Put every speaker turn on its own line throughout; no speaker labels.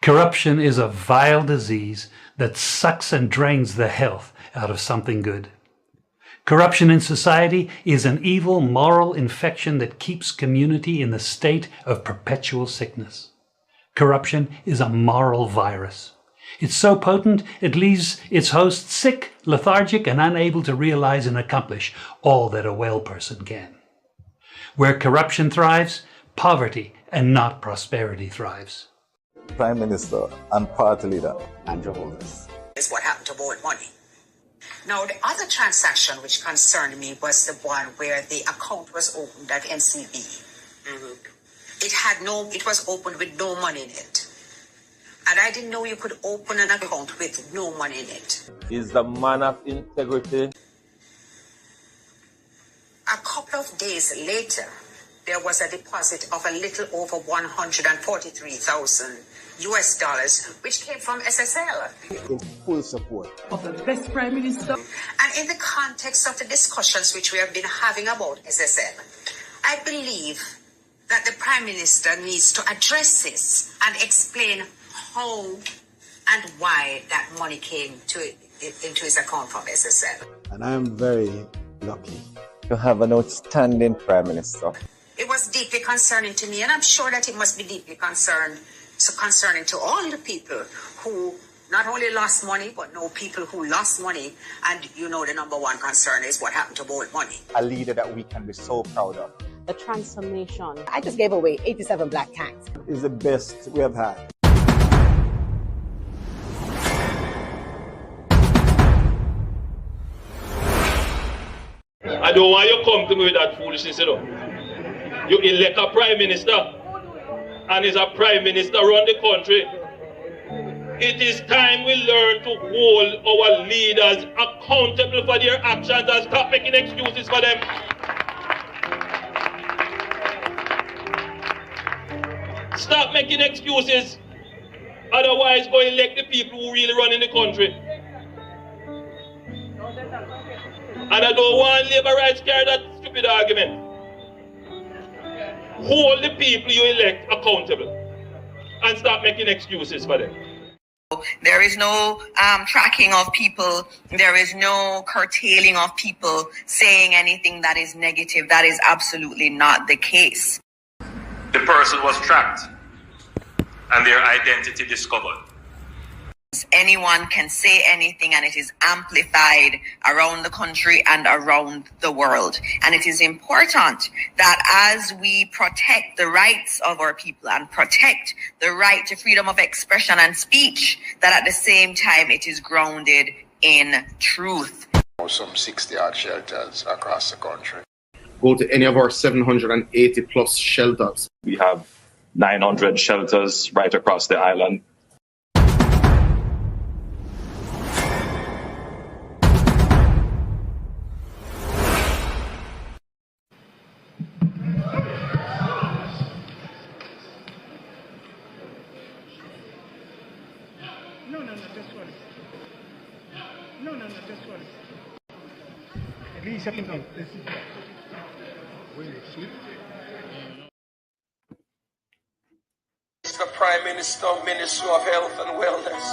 Corruption is a vile disease that sucks and drains the health out of something good. Corruption in society is an evil moral infection that keeps community in the state of perpetual sickness. Corruption is a moral virus. It's so potent it leaves its host sick, lethargic, and unable to realize and accomplish all that a well person can. Where corruption thrives, poverty and not prosperity thrives.
Prime Minister and Party Leader Andrew Holness.
Is what happened to borrowed money. Now, the other transaction which concerned me was the one where the account was opened at NCB. It was opened with no money in it. And I didn't know you could open an account with no money in it.
Is the man of integrity.
A couple of days later, there was a deposit of a little over 143,000 US dollars, which came from SSL.
In full support
of the best Prime Minister.
And in the context of the discussions which we have been having about SSL, I believe that the Prime Minister needs to address this and explain how and why that money came into his account from SSL.
And I am very lucky
to have an outstanding Prime Minister.
It was deeply concerning to me, and I'm sure that it must be deeply concerning to all the people who not only lost money, but know people who lost money. And you know the number one concern is what happened to borrowed money.
A leader that we can be so proud of.
The transformation.
I just gave away 87 black tanks.
Is the best we have had.
I don't want you to come to me with that foolishness, you know. You elect a Prime Minister, and is a Prime Minister run the country. It is time we learn to hold our leaders accountable for their actions and stop making excuses for them. Stop making excuses. Otherwise, go elect the people who really run in the country. And I don't want Labour rights carry that stupid argument. Hold the people you elect accountable and stop making excuses for them.
There is no tracking of people. There is no curtailing of people saying anything that is negative. That is absolutely not the case.
The person was tracked and their identity discovered.
Anyone can say anything, and it is amplified around the country and around the world. And it is important that as we protect the rights of our people and protect the right to freedom of expression and speech, that at the same time it is grounded in truth.
Some 60-odd shelters across the country.
Go to any of our 780 plus shelters.
We have 900 shelters right across the island.
Mr. Prime Minister, Minister of Health and Wellness,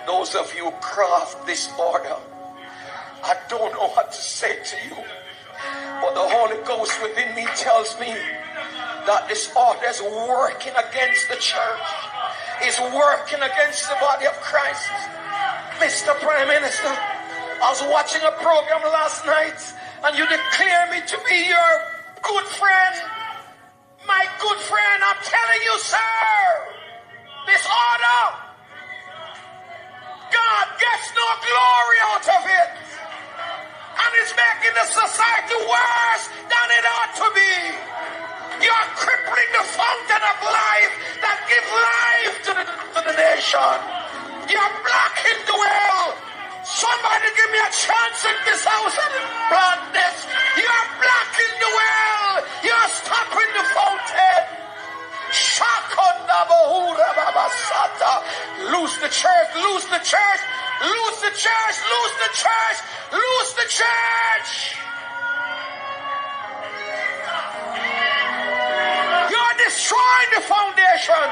those of you who craft this order, I don't know what to say to you, but the Holy Ghost within me tells me that this order is working against the church, is working against the body of Christ. Mr. Prime Minister, I was watching a program last night and you declare me to be your good friend. My good friend, I'm telling you, sir, this order, God gets no glory out of it. And it's making the society worse than it ought to be. You're crippling the fountain of life that gives life to the nation. You're blocking the well. Somebody give me a chance in this house and blood this. You're blocking the well. You're stopping the fountain. Loose the church, loose the church, loose the church, loose the church, loose the church. You're destroying the foundation.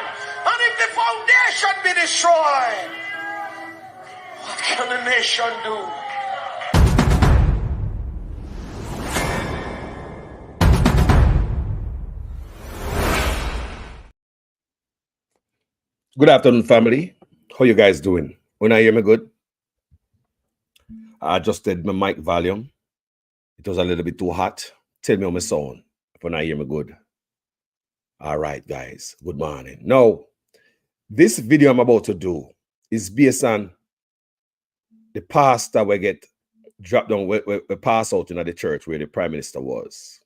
And if the foundation be destroyed, what can the nation do?
Good afternoon, family. How you guys doing? When I hear me good? I adjusted my mic volume. It was a little bit too hot. Tell me on my sound when I hear me good. All right, guys. Good morning. Now, this video I'm about to do is based on the pastor we get dropped down, we pass out in the church where the prime minister was.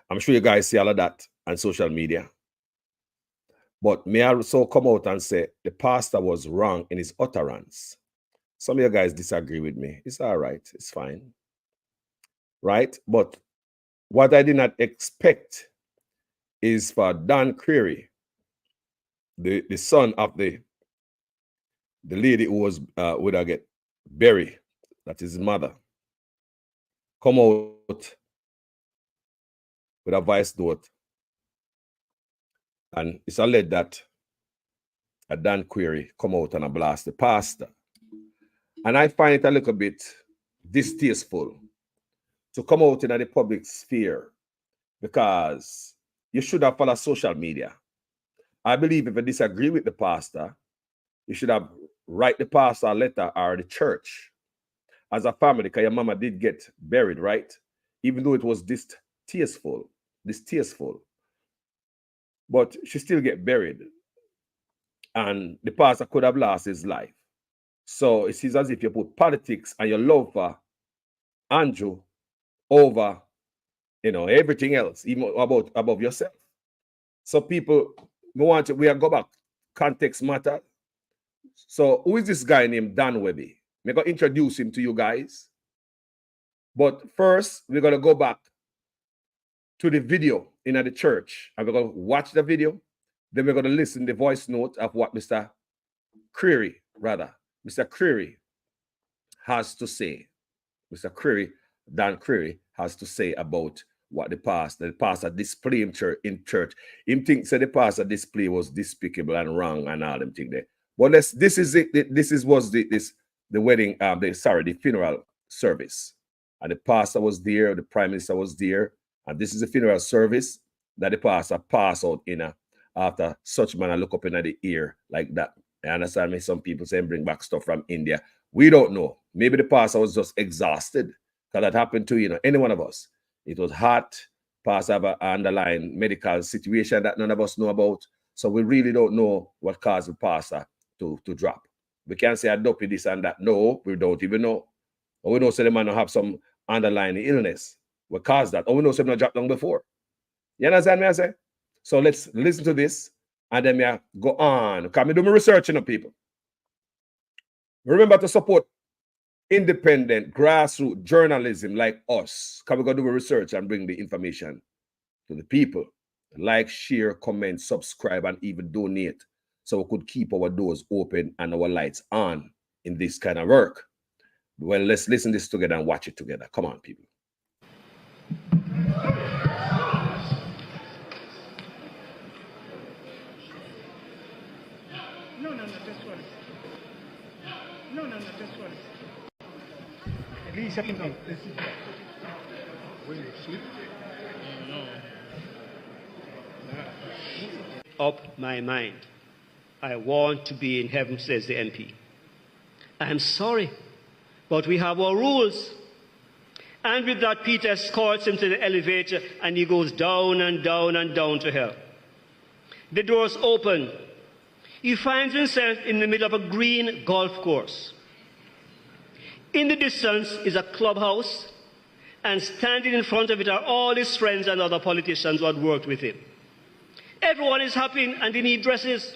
I'm sure you guys see all of that on social media. But may I also come out and say the pastor was wrong in his utterance. Some of you guys disagree with me. It's all right. It's fine. Right? But what I did not expect is for Dan Creary, the son of the lady who was would I get buried, that is his mother, come out with a voice note. And it's alleged that a Dan Creary come out and blast the pastor. And I find it a little bit distasteful to come out in the public sphere, because you should have followed social media. I believe if you disagree with the pastor, you should have write the pastor a letter or the church as a family, because your mama did get buried, right? Even though it was distasteful. But she still get buried. And the pastor could have lost his life. So it seems as if you put politics and your love for Andrew over, everything else, even above yourself. So people we are go back. Context matter. So who is this guy named Dan Webby? We're going to introduce him to you guys. But first, we're going to go back to the video in the church. And we're going to watch the video. Then we're going to listen to the voice note of what Mr. Creary has to say. Mr. Creary, Dan Creary, has to say about what the pastor display in church. Him thinks that the pastor display was despicable and wrong and all them things there. But this is the wedding, the funeral service. And the pastor was there, the prime minister was there, and this is the funeral service that the pastor passed out in after such man look up in the ear like that. I understand me. Some people saying bring back stuff from India. We don't know. Maybe the pastor was just exhausted, because that happened to any one of us. It was hot. Pastor have an underlying medical situation that none of us know about. So we really don't know what caused the pastor to drop. We can't say I dopey this and that. No, we don't even know. Or we know say the man have some underlying illness. What caused that? Or we know say not dropped down before. You understand me I say? So let's listen to this and then me go on. Can me do my research on people. Remember to support independent grassroots journalism like us. Can we go do a research and bring the information to the people? Like, share, comment, subscribe, and even donate, so we could keep our doors open and our lights on in this kind of work. Well, let's listen this together and watch it together. Come on, people.
No, this one. No, this one. At least I can go. Will you sleep? No. Up my mind. I want to be in heaven, says the MP. I'm sorry, but we have our rules. And with that, Peter escorts him to the elevator, and he goes down and down and down to hell. The doors open. He finds himself in the middle of a green golf course. In the distance is a clubhouse, and standing in front of it are all his friends and other politicians who had worked with him. Everyone is happy and in neat dresses.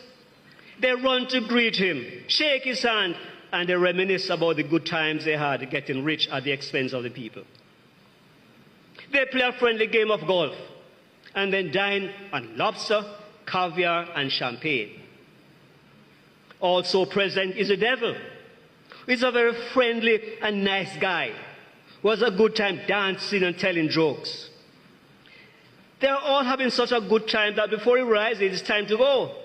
They run to greet him, shake his hand, and they reminisce about the good times they had getting rich at the expense of the people. They play a friendly game of golf and then dine on lobster, caviar, and champagne. Also present is the devil. He's a very friendly and nice guy who has a good time dancing and telling jokes. They're all having such a good time that before he realizes it's time to go,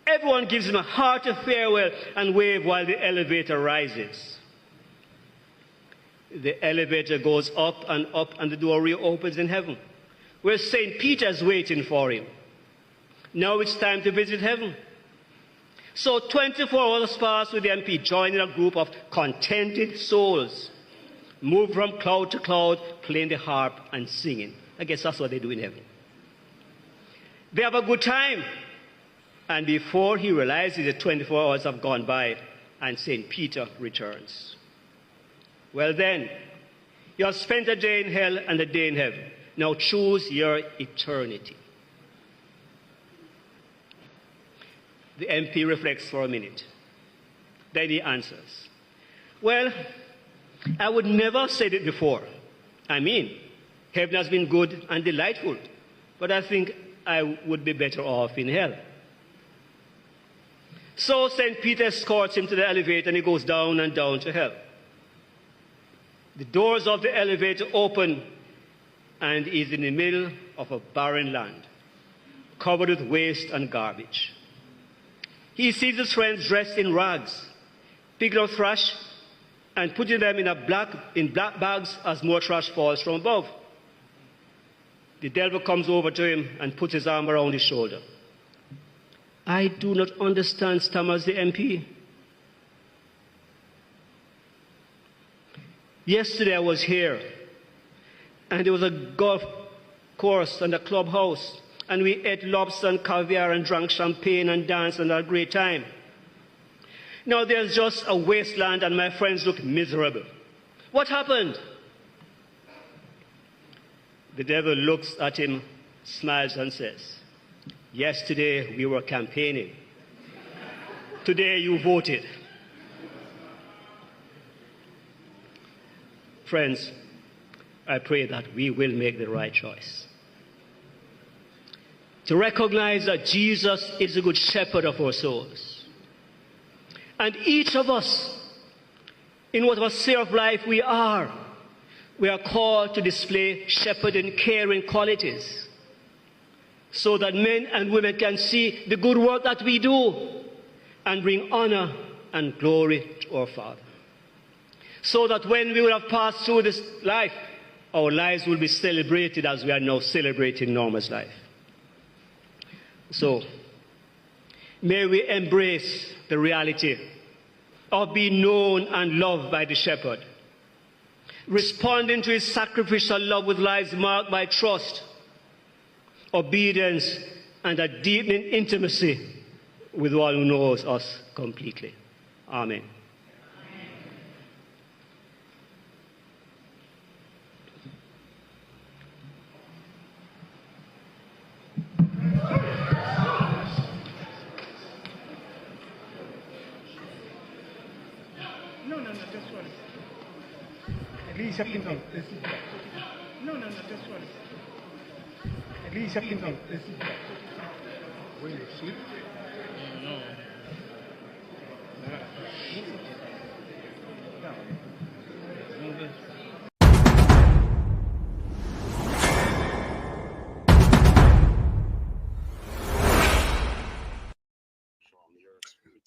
Everyone gives him a hearty farewell and wave while the elevator rises. The elevator goes up, and the door reopens in heaven, where St. Peter is waiting for him. Now it's time to visit heaven. So 24 hours pass with the MP joining a group of contented souls, move from cloud to cloud, playing the harp and singing. I guess that's what they do in heaven. They have a good time. And before he realizes the 24 hours have gone by, and St. Peter returns. Well then, you have spent a day in hell and a day in heaven. Now choose your eternity. The MP reflects for a minute. Then he answers, well, I would never have said it before. I mean, heaven has been good and delightful, but I think I would be better off in hell. So St. Peter escorts him to the elevator, and he goes down and down to hell. The doors of the elevator open, and he's in the middle of a barren land, covered with waste and garbage. He sees his friends dressed in rags, picking up trash and putting them in black bags as more trash falls from above. The devil comes over to him and puts his arm around his shoulder. I do not understand, stammers the MP. Yesterday I was here, and there was a golf course and a clubhouse, and we ate lobster and caviar and drank champagne and danced and had a great time. Now there's just a wasteland, and my friends look miserable. What happened? The devil looks at him, smiles, and says, yesterday we were campaigning. Today you voted. Friends, I pray that we will make the right choice. To recognize that Jesus is the good shepherd of our souls. And each of us, in whatever sphere of life we are called to display shepherding, caring qualities, so that men and women can see the good work that we do and bring honor and glory to our Father. So that when we will have passed through this life, our lives will be celebrated as we are now celebrating Norma's life. So, may we embrace the reality of being known and loved by the shepherd, responding to his sacrificial love with lives marked by trust, obedience, and a deepening intimacy with one who knows us completely. Amen.
No, just one. At least up in here. No, just one. At least up in here. When you sleep? No.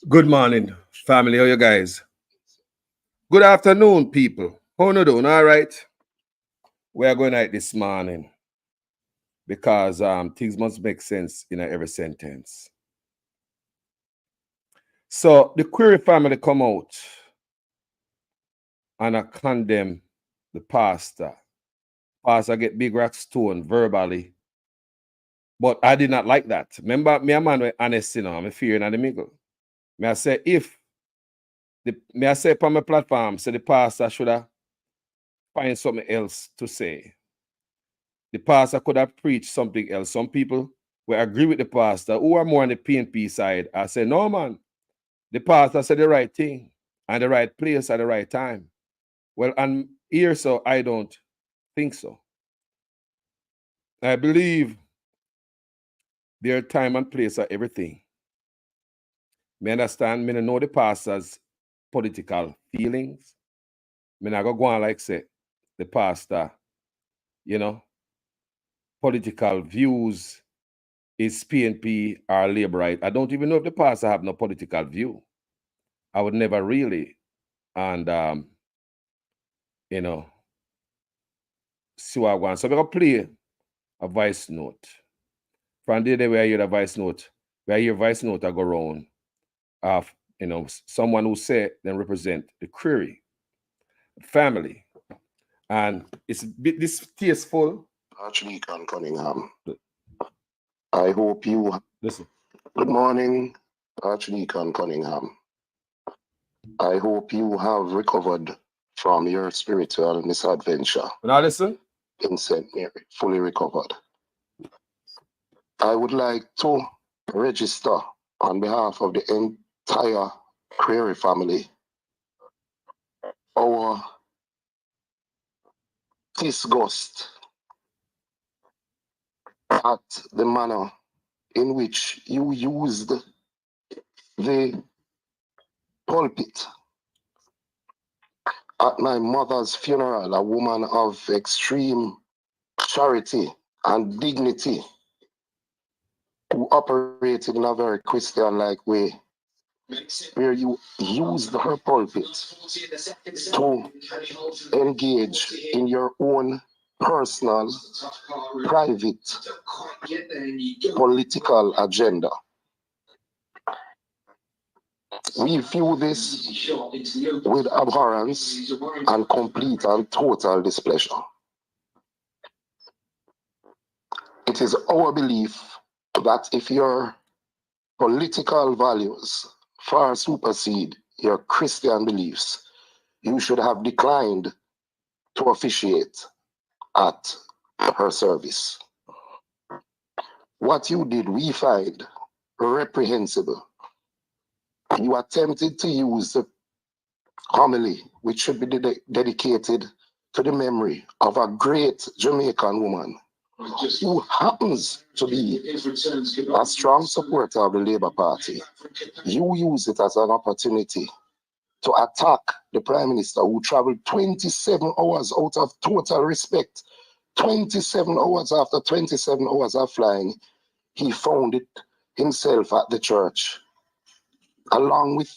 Good morning, family. How you guys? Good afternoon, people. How you doing? All right. We are going out this morning because things must make sense in every sentence. So the Query family come out and I condemn the pastor. Pastor get big rock stone verbally. But I did not like that. Remember, me a man with honest, I'm a fear in the middle. May I say may I say upon my platform, so the pastor should have find something else to say. The pastor could have preached something else. Some people will agree with the pastor who are more on the PNP side. I say, no, man, the pastor said the right thing and the right place at the right time. Well, and here, so I don't think so. I believe there are time and place for everything. Me understand, me know the pastor's political feelings. Me not go on like say the pastor, political views is PNP or Labour right. I don't even know if the pastor have no political view. I would never really, and you know, see what I want. So we're gonna play a voice note. From the day where I hear the voice note, where I hear voice note, I go around of someone who say then represent the query family. And it's a bit distasteful.
Archdeacon Cunningham, I hope you
listen.
Good morning, Archdeacon Cunningham. I hope you have recovered from your spiritual misadventure.
Now listen.
In St. Mary, fully recovered. I would like to register on behalf of the entire Query family our disgust at the manner in which you used the pulpit at my mother's funeral, a woman of extreme charity and dignity who operated in a very Christian-like way, where you used her pulpit to engage in your own personal, private, political agenda. We view this with abhorrence and complete and total displeasure. It is our belief that if your political values far supersede your Christian beliefs, you should have declined to officiate at her service. What you did, we find reprehensible. You attempted to use the homily, which should be dedicated to the memory of a great Jamaican woman who happens to be a strong supporter of the Labour Party. You use it as an opportunity to attack the Prime Minister, who traveled 27 hours out of total respect. 27 hours after 27 hours of flying, he found it himself at the church, along with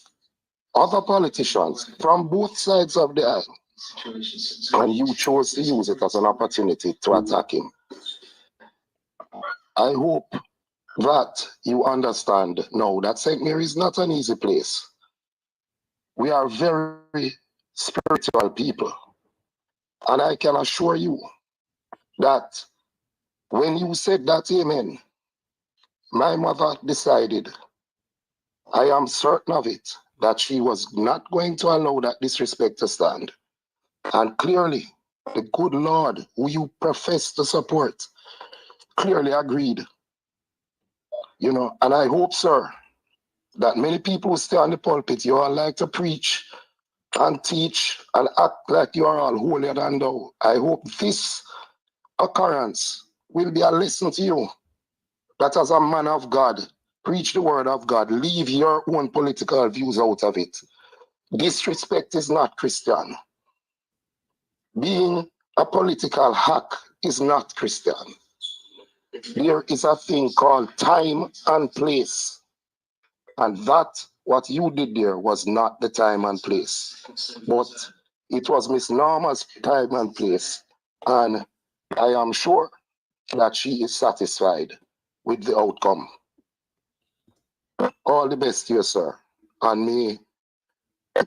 other politicians from both sides of the aisle. And you chose to use it as an opportunity to attack him. I hope that you understand now that St. Mary is not an easy place. We are very spiritual people. And I can assure you that when you said that amen, my mother decided, I am certain of it, that she was not going to allow that disrespect to stand. And clearly, the good Lord, who you profess to support, clearly agreed. And I hope, sir, that many people who stay on the pulpit, you all like to preach and teach and act like you are all holier than thou. I hope this occurrence will be a lesson to you, that as a man of God, preach the word of God, leave your own political views out of it. Disrespect is not Christian. Being a political hack is not Christian. There is a thing called time and place. And that, what you did there, was not the time and place. But it was Miss Norma's time and place. And I am sure that she is satisfied with the outcome. All the best to you, sir. And may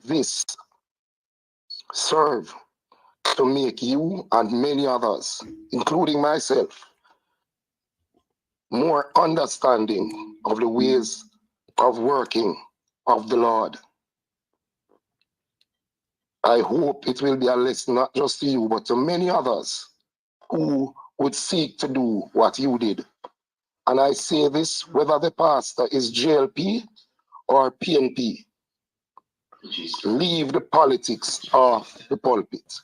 this serve to make you and many others, including myself, more understanding of the ways of working of the Lord. I hope it will be a lesson not just to you, but to many others who would seek to do what you did. And I say this, whether the pastor is JLP or PNP, leave the politics off the pulpit.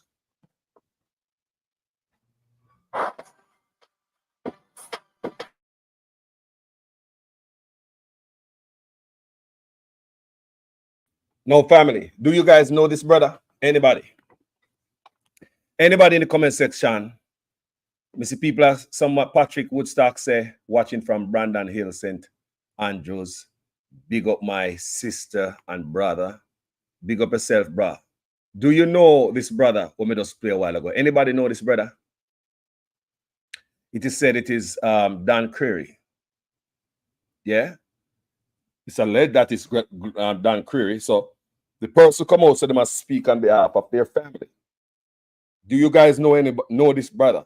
No, family. Do you guys know this brother? Anybody? Anybody in the comment section I see people are somewhat Patrick Woodstock say, watching from Brandon Hill, St. Andrews. Big up my sister and brother. Big up yourself, bro. Do you know this brother who made us play a while ago? Anybody know this brother? It is said it is Dan Creary. Yeah? It's alleged that it's Dan Creary. So the person come out so they must speak on behalf of their family. Do you guys know this brother?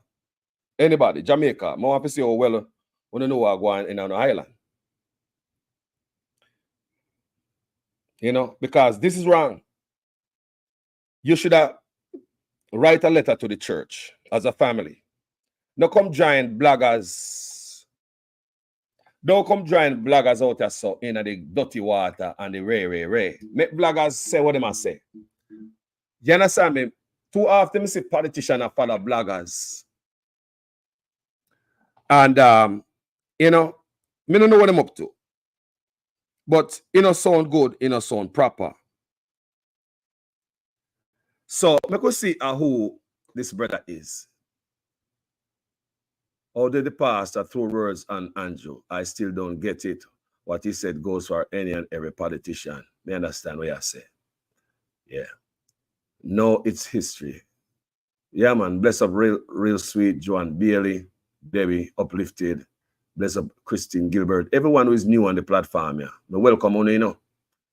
Anybody? Jamaica. I want to say, oh, well, we don't know what going in an island. You know, because this is wrong. You should have write a letter to the church as a family. Don't come join bloggers. Don't come join bloggers out there so in the dirty water and the ray. Make bloggers say what they must say. You understand me? Too often I see politicians and follow bloggers. And you know, me don't know what I'm up to. But you know, sound good, you know, sound proper. So we could see who this brother is. How did the pastor throw words on Andrew? I still don't get it. What he said goes for any and every politician. Me understand what I say. Yeah. No, it's history. Yeah, man. Bless up real sweet Joan Bailey, Debbie Uplifted. Bless up Christine Gilbert. Everyone who is new on the platform, yeah. Me welcome on, you know.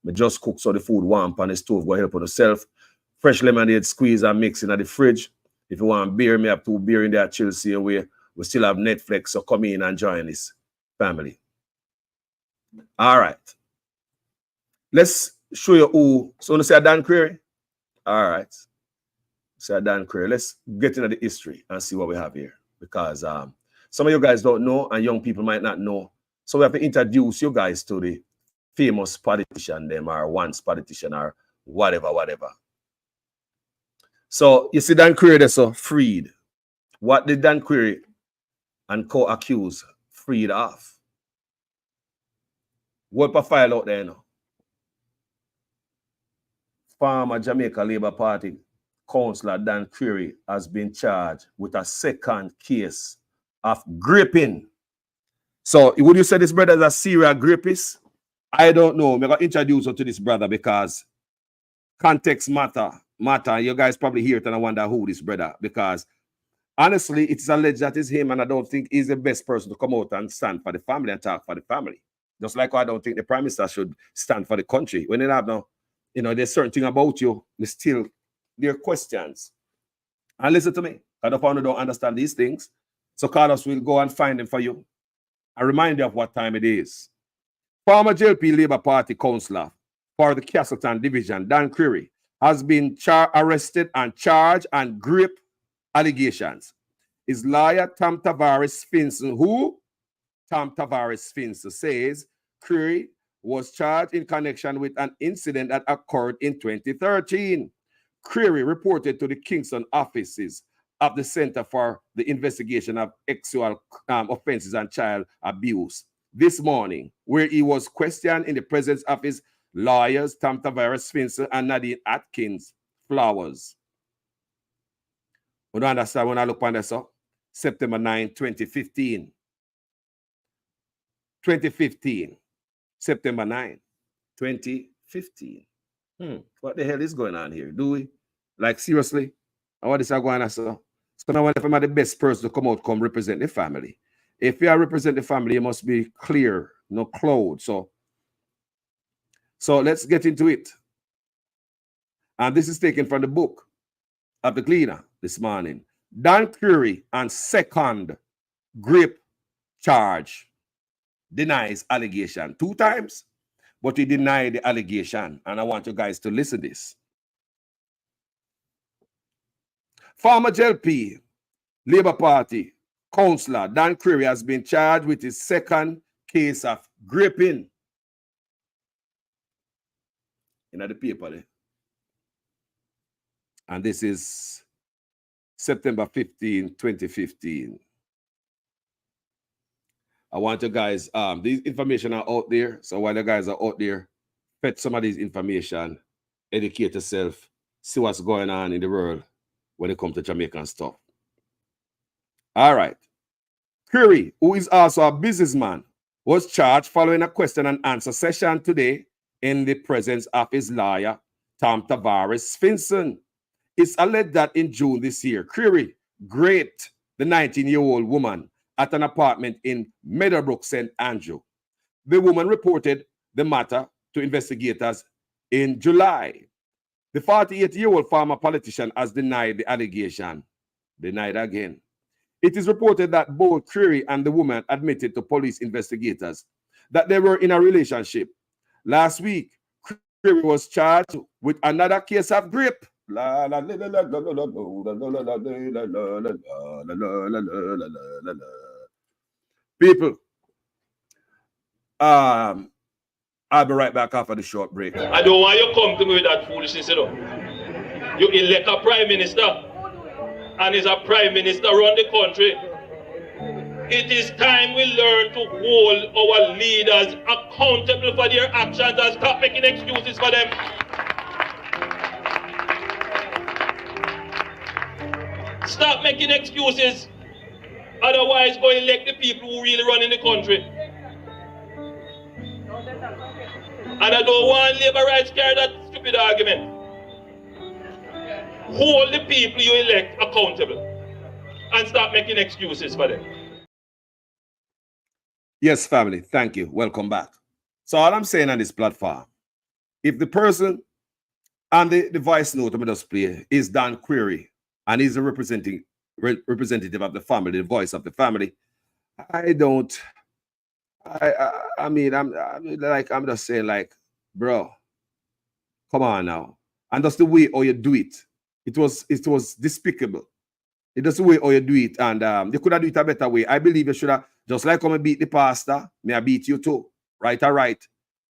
Me just cook so the food warm on the stove. Go help on yourself. Fresh lemonade squeeze and mix in the fridge. If you want beer, me have 2 beer in there, Chelsea away. We still have Netflix, so come in and join this family. All right. Let's show you who. So, you say Dan Creary? All right. Say Dan Creary. Let's get into the history and see what we have here. Because some of you guys don't know, and young people might not know. So, we have to introduce you guys to the famous politician, them, or once politician, or whatever. So, you see Dan Creary, so freed. What did Dan Creary and co-accused freed off? What a file out there now. Former Jamaica Labour Party Councillor Dan Creary has been charged with a second case of graping. So would you say this brother is a serial grapist? I don't know. I'm going to introduce you to this brother because context matter. You guys probably hear it and I wonder who this brother, because honestly, it's alleged that it's him, and I don't think he's the best person to come out and stand for the family and talk for the family. Just like I don't think the Prime Minister should stand for the country. When they have now, you know, there's certain thing about you, there are questions. And listen to me, I don't understand these things. So Carlos will go and find them for you. I remind you of what time it is. Former JLP Labour Party councillor for the Castleton Division, Dan Creary, has been arrested and charged and Grape allegations. His lawyer, Tom Tavares Finson, Tom Tavares Finson says Creary was charged in connection with an incident that occurred in 2013. Creary reported to the Kingston offices of the Center for the Investigation of Sexual Offenses and Child Abuse this morning, where he was questioned in the presence of his lawyers, Tom Tavares Finson and Nadine Atkins Flowers. We don't understand when I look on this, so September 9, 2015. 2015. September 9, 2015. What the hell is going on here? Do we? Like, seriously? What is going on, sir? So now if I'm the best person to come represent the family. If you are represent the family, you must be clear, no cloud. So let's get into it. And this is taken from the book of the Gleaner this morning. Dan Creary on second Grape charge denies allegation 2 times, but he denied the allegation. And I want you guys to listen to this. Former JLP Labour Party councillor Dan Creary has been charged with his second case of graping. In the paper there. And this is September 15, 2015. I want you guys, these information are out there. So while you guys are out there, fetch some of these information, educate yourself, see what's going on in the world when it comes to Jamaican stuff. All right. Query, who is also a businessman, was charged following a question and answer session today in the presence of his lawyer, Tom Tavares Finson. It's alleged that in June this year, Query raped the 19-year-old woman at an apartment in Meadowbrook, St. Andrew. The woman reported the matter to investigators in July. The 48-year-old former politician has denied the allegation. Denied again. It is reported that both Query and the woman admitted to police investigators that they were in a relationship. Last week, Query was charged with another case of grape. People, I'll be right back after the short break.
I don't want you to come to me with that foolishness, you know. You elect a prime minister, and is a prime minister around the country. It is time we learn to hold our leaders accountable for their actions and stop making excuses for them. Stop making excuses. Otherwise, go elect the people who really run in the country. And I don't want labor rights carry that stupid argument. Hold the people you elect accountable and stop making excuses for them.
Yes, family, thank you. Welcome back. So all I'm saying on this platform, if the person and the voice note I'm going to play is Dan Query and he's a representative of the family, the voice of the family, I'm just saying, like, bro, come on now. And that's the way how you do it. It was despicable. It was the way how you do it, and you could have do it a better way. I believe you should have, just like when I beat the pastor, may I beat you too. Right or right.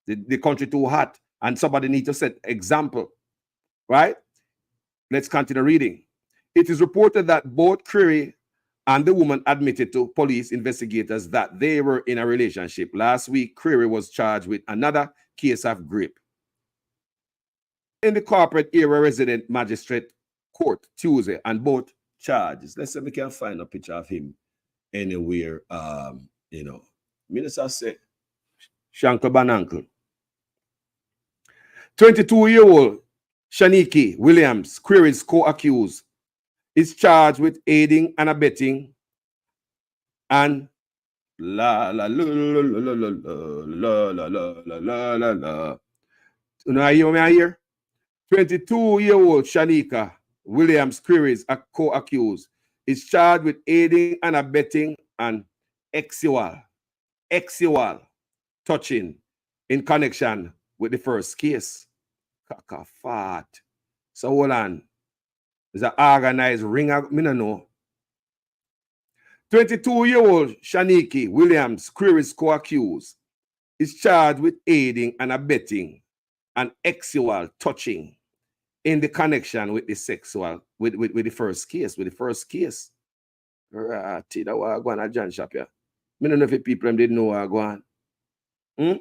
The country too hot, and somebody need to set example. Right? Let's continue reading. It is reported that both Query and the woman admitted to police investigators that they were in a relationship. Last week, Query was charged with another case of grape in the corporate area resident magistrate court Tuesday, and both charges. Let's see if we can find a picture of him anywhere. Minister say Shankle Banancle. 22-year-old Shaniki Williams, Query's co-accused, is charged with aiding and abetting and la la la la la la la la la la la la. You know, I hear 22-year-old Shanika Williams Query's a co-accused is charged with aiding and abetting and sexual touching in connection with the first case. Kakafat. So hold on. There's an organized ring. I don't know. 22-year-old Shaniki Williams Query's co-accused is charged with aiding and abetting and sexual touching in the connection with the sexual with the first case. Right, that was going on John Shop here. I don't know if people didn't know what going on.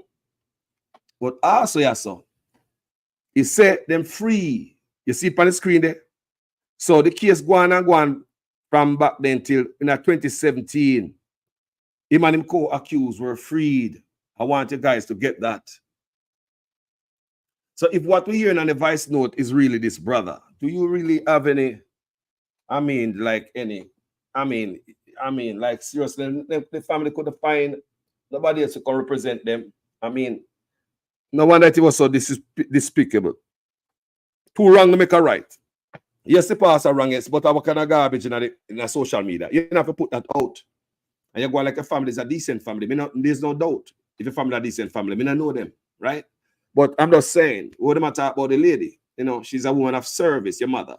But also, yeah, so he said them free. You see on the screen there. So the case go on from back then till in 2017. Him and him co-accused were freed. I want you guys to get that. So if what we're hearing on the voice note is really this brother, do you really have any? Like seriously, the family could find nobody else who can represent them. No wonder it was so despicable. Too wrong to make a right. Yes, the pastor wrong, yes, but what kind of garbage in the social media? You have to put that out. And you go like a family is a decent family. There's no doubt. If a family is a decent family, I know them, right? But I'm just saying, what am I talking about the lady? She's a woman of service, your mother.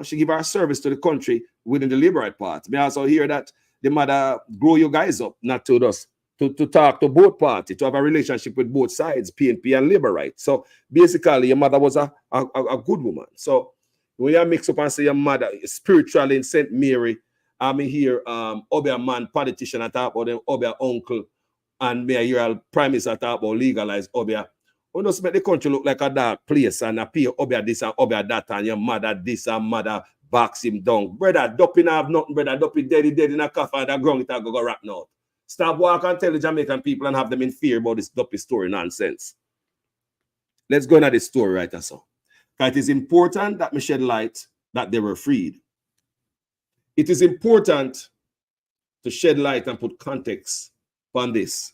She give her service to the country within the Liberal Party. I also hear that the mother grow you guys up, not to us, to talk to both parties, to have a relationship with both sides, PNP and Labour, right? So basically, your mother was a good woman. So when you mix up and say your mother spiritually in St. Mary, here, Obia man, politician, I talk about them, Obia uncle, and me hear a prime minister talk about legalize Obia. We just make the country look like a dark place and appear Obia this and Obia that, and your mother this and mother box him down. Brother, Duppy have nothing, brother. Duppy dead in a coffin and the ground it go rap now. Stop walk and tell the Jamaican people and have them in fear about this Duppy story nonsense. Let's go into this story right now. So. It is important that we shed light that they were freed. It is important to shed light and put context on this,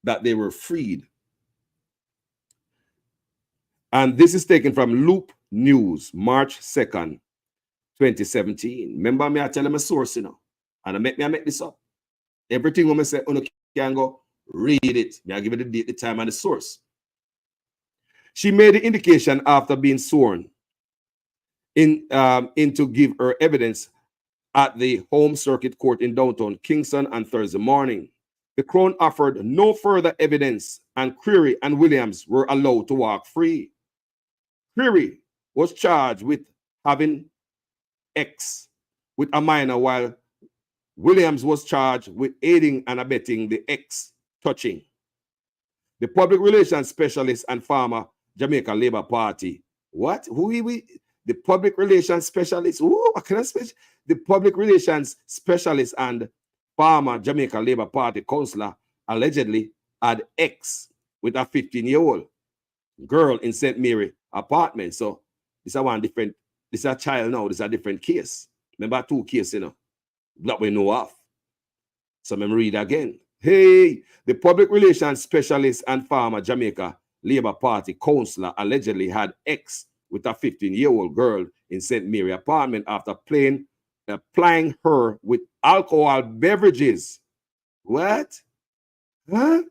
that they were freed. And this is taken from Loop News, March 2nd, 2017. Remember me, I tell them a source, you know, and I make this up. Everything when I say, you can go read it. I give it the date, the time, and the source. She made the indication after being sworn in to give her evidence at the Home Circuit Court in downtown Kingston on Thursday morning. The Crown offered no further evidence, and Creary and Williams were allowed to walk free. Creary was charged with having sex with a minor, while Williams was charged with aiding and abetting the ex touching. The public relations specialist and former Jamaica Labour Party. What? Who we? The public relations specialist. Ooh, what kind of special? The public relations specialist and former Jamaica Labour Party councillor allegedly had sex with a 15-year-old girl in St. Mary apartment. So this is one different. This is a child now. This is a different case. Remember 2 cases, you know, that we know of. So let me read again. Hey, the public relations specialist and former Jamaica Labour Party councillor allegedly had sex with a 15-year-old girl in St. Mary apartment after applying her with alcohol beverages. What? Huh?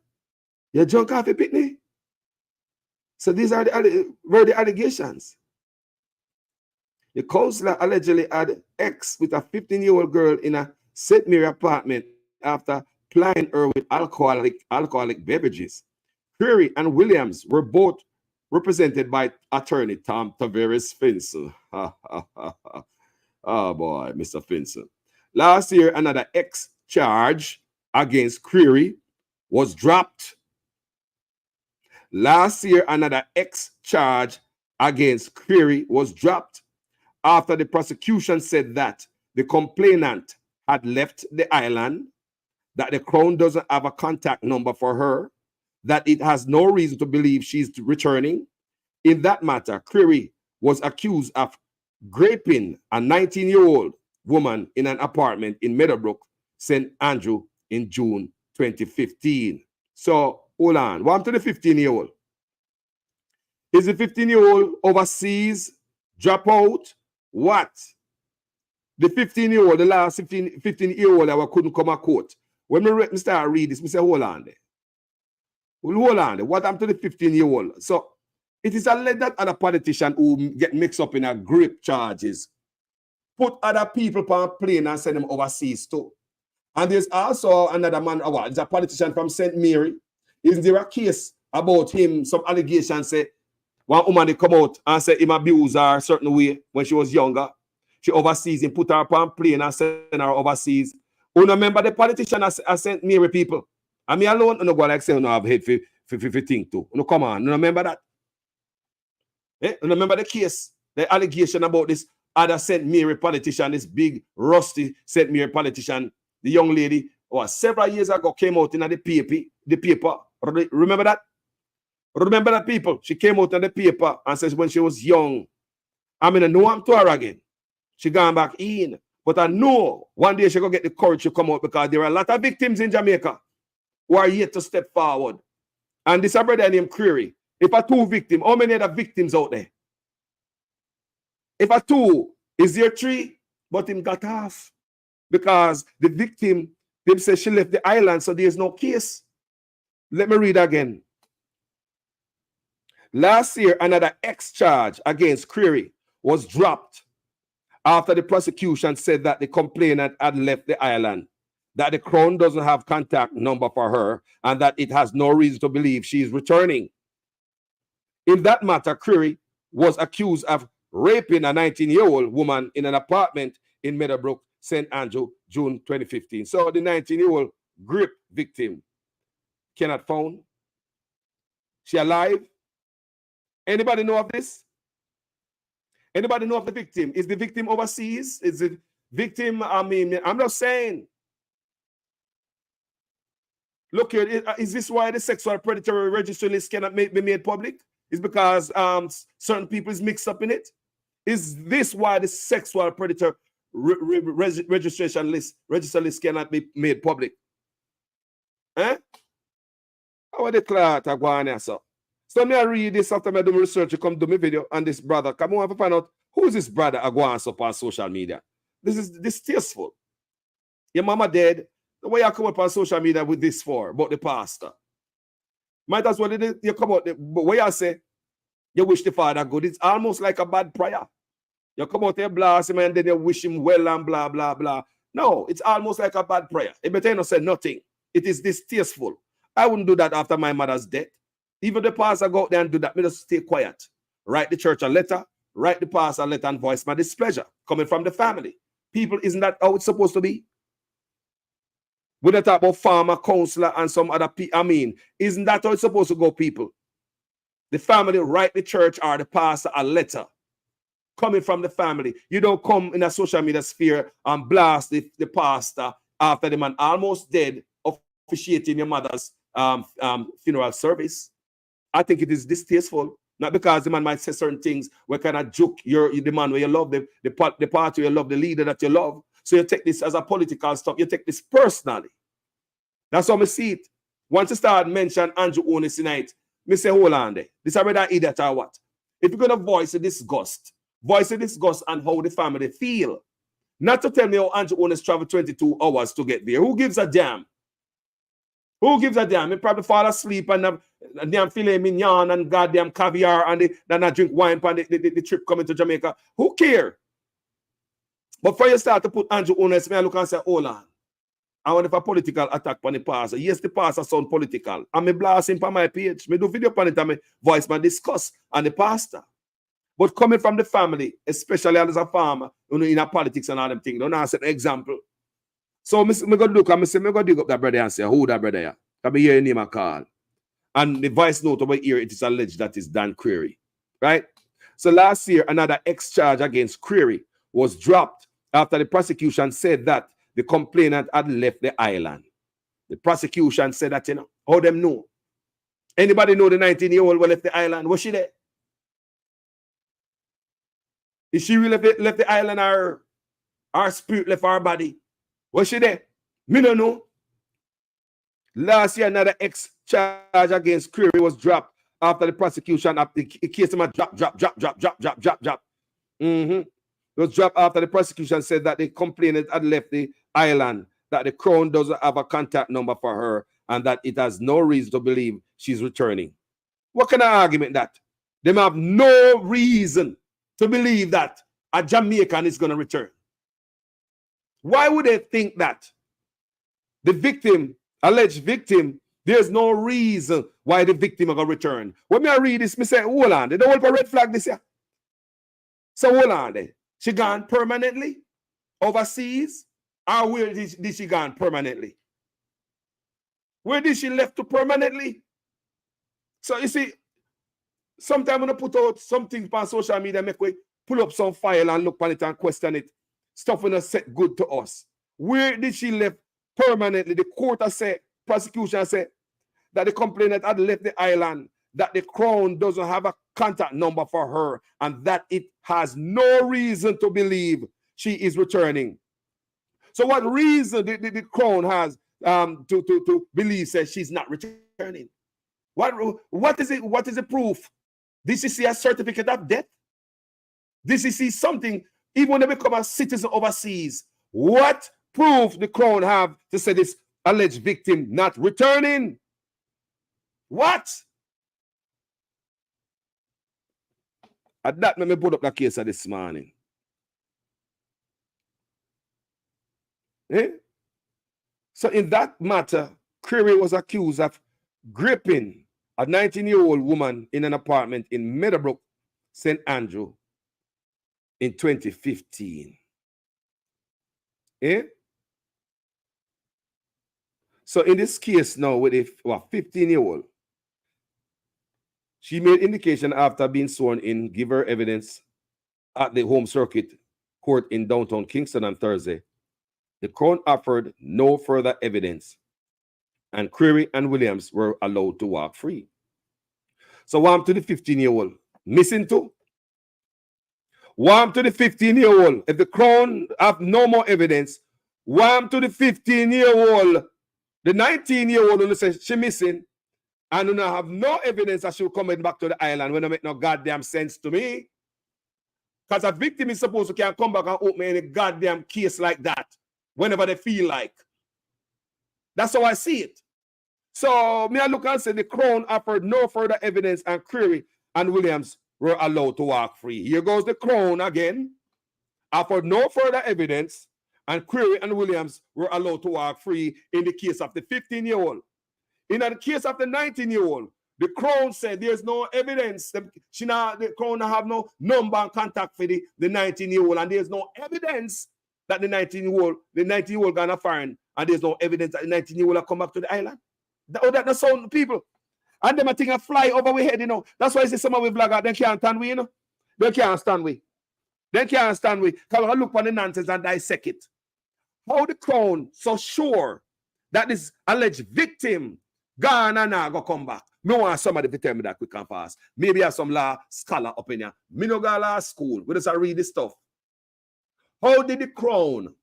You drunk coffee, Pitney? So these are the allegations. The councillor allegedly had sex with a 15-year-old girl in a St. Mary apartment after plying her with alcoholic beverages. Creary and Williams were both represented by attorney Tom Tavares Finson. Oh boy, Mr. Finson. Last year, another X charge against Creary was dropped. Last year, another X charge against Creary was dropped after the prosecution said that the complainant had left the island, that the Crown doesn't have a contact number for her, that it has no reason to believe she's returning. In that matter, Creary was accused of raping a 19-year-old woman in an apartment in Meadowbrook, St. Andrew in June 2015. So, hold on. What happened to the 15-year-old? Is the 15-year-old overseas, drop out? What? The 15-year-old, the last 15-year-old that couldn't come to court. When me start read this, I say, hold on there. Hold on there. What happened to the 15-year-old? So, it is alleged that other politicians who get mixed up in a Grape charges put other people on a plane and send them overseas too. And there's also another man, there's a politician from St. Mary. Is there a case about him, some allegations say, one woman they come out and say him abused her a certain way when she was younger. She overseas him, put her on a plane and send her overseas. You remember the politician at St. Mary people? And me alone, no go like say, no have head for think too. No, come on, you remember that? Remember the case, the allegation about this other St. Mary politician, this big rusty St. Mary politician, the young lady, several years ago came out in the paper. Remember that? Remember that, people? She came out in the paper and says when she was young, I mean, I know I'm to her again. She gone back in. But I know one day she gonna get the courage to come out because there are a lot of victims in Jamaica who are yet to step forward. And this brother named Creary. If a 2 victims, how many other victims out there? If a 2, is there 3? But him got off. Because the victim, them say she left the island, so there's no case. Let me read again. Last year, another X charge against Creary was dropped after the prosecution said that the complainant had left the island, that the Crown doesn't have contact number for her, and that it has no reason to believe she is returning. In that matter, Creary was accused of raping a 19-year-old woman in an apartment in Meadowbrook, St. Andrew, June 2015. So the 19-year-old Grape victim cannot found. She alive? Anybody know of this? Anybody know of the victim? Is the victim overseas? Is the victim, I mean, I'm not saying. Look here, is this why the sexual predator registry list cannot be made public? It's because certain people is mixed up in it? Is this why the sexual predator registration list, register list cannot be made public? Eh? How are they clear to go on here, so? So me I read this after I do my research, you come do my video, and this brother, come on, to find out who is this brother I go on up on social media. This is distasteful. Your mama dead. Why you come up on social media with this for? About the pastor. Might as well you come out, but what you say, you wish the father good. It's almost like a bad prayer. You come out there, blast him, and then you wish him well and blah, blah, blah. No, it's almost like a bad prayer. It better not say nothing. It is distasteful. I wouldn't do that after my mother's death. Even the pastor go out there and do that, me just stay quiet. Write the church a letter, write the pastor a letter and voice my displeasure coming from the family. People, isn't that how it's supposed to be? We don't talk about farmer, counselor, and some other people. I mean, isn't that how it's supposed to go, people? The family write the church or the pastor a letter coming from the family. You don't come in a social media sphere and blast the pastor after the man almost dead officiating your mother's funeral service. I think it is distasteful. Not because the man might say certain things where kind of joke the man where you love, the party where you love, the leader that you love. So you take this as a political stuff. You take this personally. That's how I see it. Once you start mention Andrew Onis tonight, me say, hold on there. This already an idiot or what? If you're going to voice the disgust and how the family feel. Not to tell me how Andrew Onis traveled 22 hours to get there. Who gives a damn? Who gives a damn? He probably fall asleep and have damn filet mignon and goddamn caviar and then I drink wine on the trip coming to Jamaica. Who care? But before you start to put Andrew Onis, I look and say, hold on. I want if a political attack on the pastor. Yes, the pastor sound political. And me blast him on my page. Me do video on it and me voice my discuss on the pastor. But coming from the family, especially as a farmer, in a politics and all them things, don't answer an example. So me go look and me say, me go dig up that brother and say, who that brother here? Can me hear your name a call. And the voice note over here, it is alleged that is Dan Query. Right? So last year, another X-charge against Query was dropped after the prosecution said that the complainant had left the island. The prosecution said that, you know, how them know? Anybody know the 19-year-old who left the island? Was she there? Is she really left the island or our spirit left our body? Was she there? Me don't know. Last year, another X-charge against Query was dropped after the prosecution of the case drop. It was dropped after the prosecution said that the complainant had left the island, that the Crown doesn't have a contact number for her, and that it has no reason to believe she's returning. What kind of argument that? They have no reason to believe that a Jamaican is going to return. Why would they think that? The victim, alleged victim, there's no reason why the victim are going to return. When me I read this, me say, hold on, they don't hold for red flag this year. So hold on there. She gone permanently overseas? Or where did she gone permanently? Where did she left to permanently? So you see, sometimes when I put out some things on social media, make we pull up some file and look on it and question it. Stuff when set good to us. Where did she left permanently? The court has said, prosecution said that the complainant had left the island, that the Crown doesn't have a contact number for her, and that it has no reason to believe she is returning. So what reason did the Crown has to believe says she's not returning? What is it? What is the proof? Did she see a certificate of death? Did she see something even when they become a citizen overseas? What proof the Crown have to say this alleged victim not returning? What? At that, let me put up the case of this morning. So in that matter, Query was accused of gripping a 19-year-old woman in an apartment in Meadowbrook, St. Andrew in 2015. So in this case now with a 15-year-old, she made indication after being sworn in, give her evidence at the Home Circuit Court in downtown Kingston on Thursday, the Crown offered no further evidence, and Creary and Williams were allowed to walk free. So warm to the 15-year-old. Missing too? Warm to the 15-year-old. If the Crown have no more evidence, warm to the 15-year-old. The 19-year-old who says she missing and who have no evidence that she'll come back to the island when it make no goddamn sense to me. Because a victim is supposed to can come back and open any goddamn case like that whenever they feel like. That's how I see it. So me I look and say the Crown offered no further evidence and Creary and Williams were allowed to walk free. Here goes the Crown again. Offered no further evidence and Creary and Williams were allowed to walk free in the case of the 15-year-old. In the case of the 19-year-old, the Crown said there's no evidence. The Crown have no number and contact for the 19-year-old, and there's no evidence that the 19-year-old gonna foreign, and there's no evidence that the 19-year-old will come back to the island. That's sound people. And them I think I fly over we head, you know. That's why I say some of we vloggers, they can't stand we, you know. They can't stand we. They can't stand we. Because I look for the nonsense and dissect it. How the Crown so sure that this alleged victim gone and now go come back? Me want somebody to tell me that quick and fast. Maybe I have some law scholar up in here. Me no go law school. We just read this stuff. How did the Crown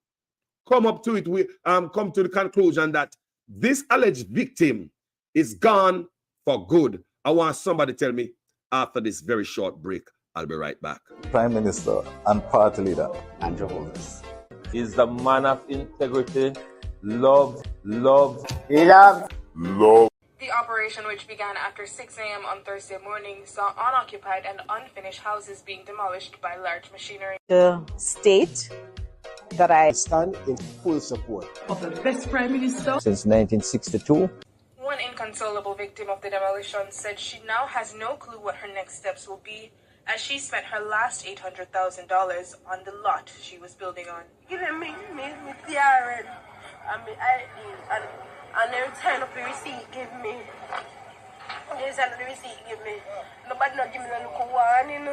come up to it? We come to the conclusion that this alleged victim is gone for good. I want somebody to tell me after this very short break. I'll be right back.
Prime Minister and Party Leader Andrew Holmes
is the man of integrity, love.
The operation, which began after 6 a.m. on Thursday morning, saw unoccupied and unfinished houses being demolished by large machinery.
The state that I
stand in full support
of the best Prime Minister
since 1962.
One inconsolable victim of the demolition said she now has no clue what her next steps will be, as she spent her last $800,000 on the lot she was building on.
Give me TRN and my ID and they turn up the receipt give me. They send the receipt give me. Nobody not give me no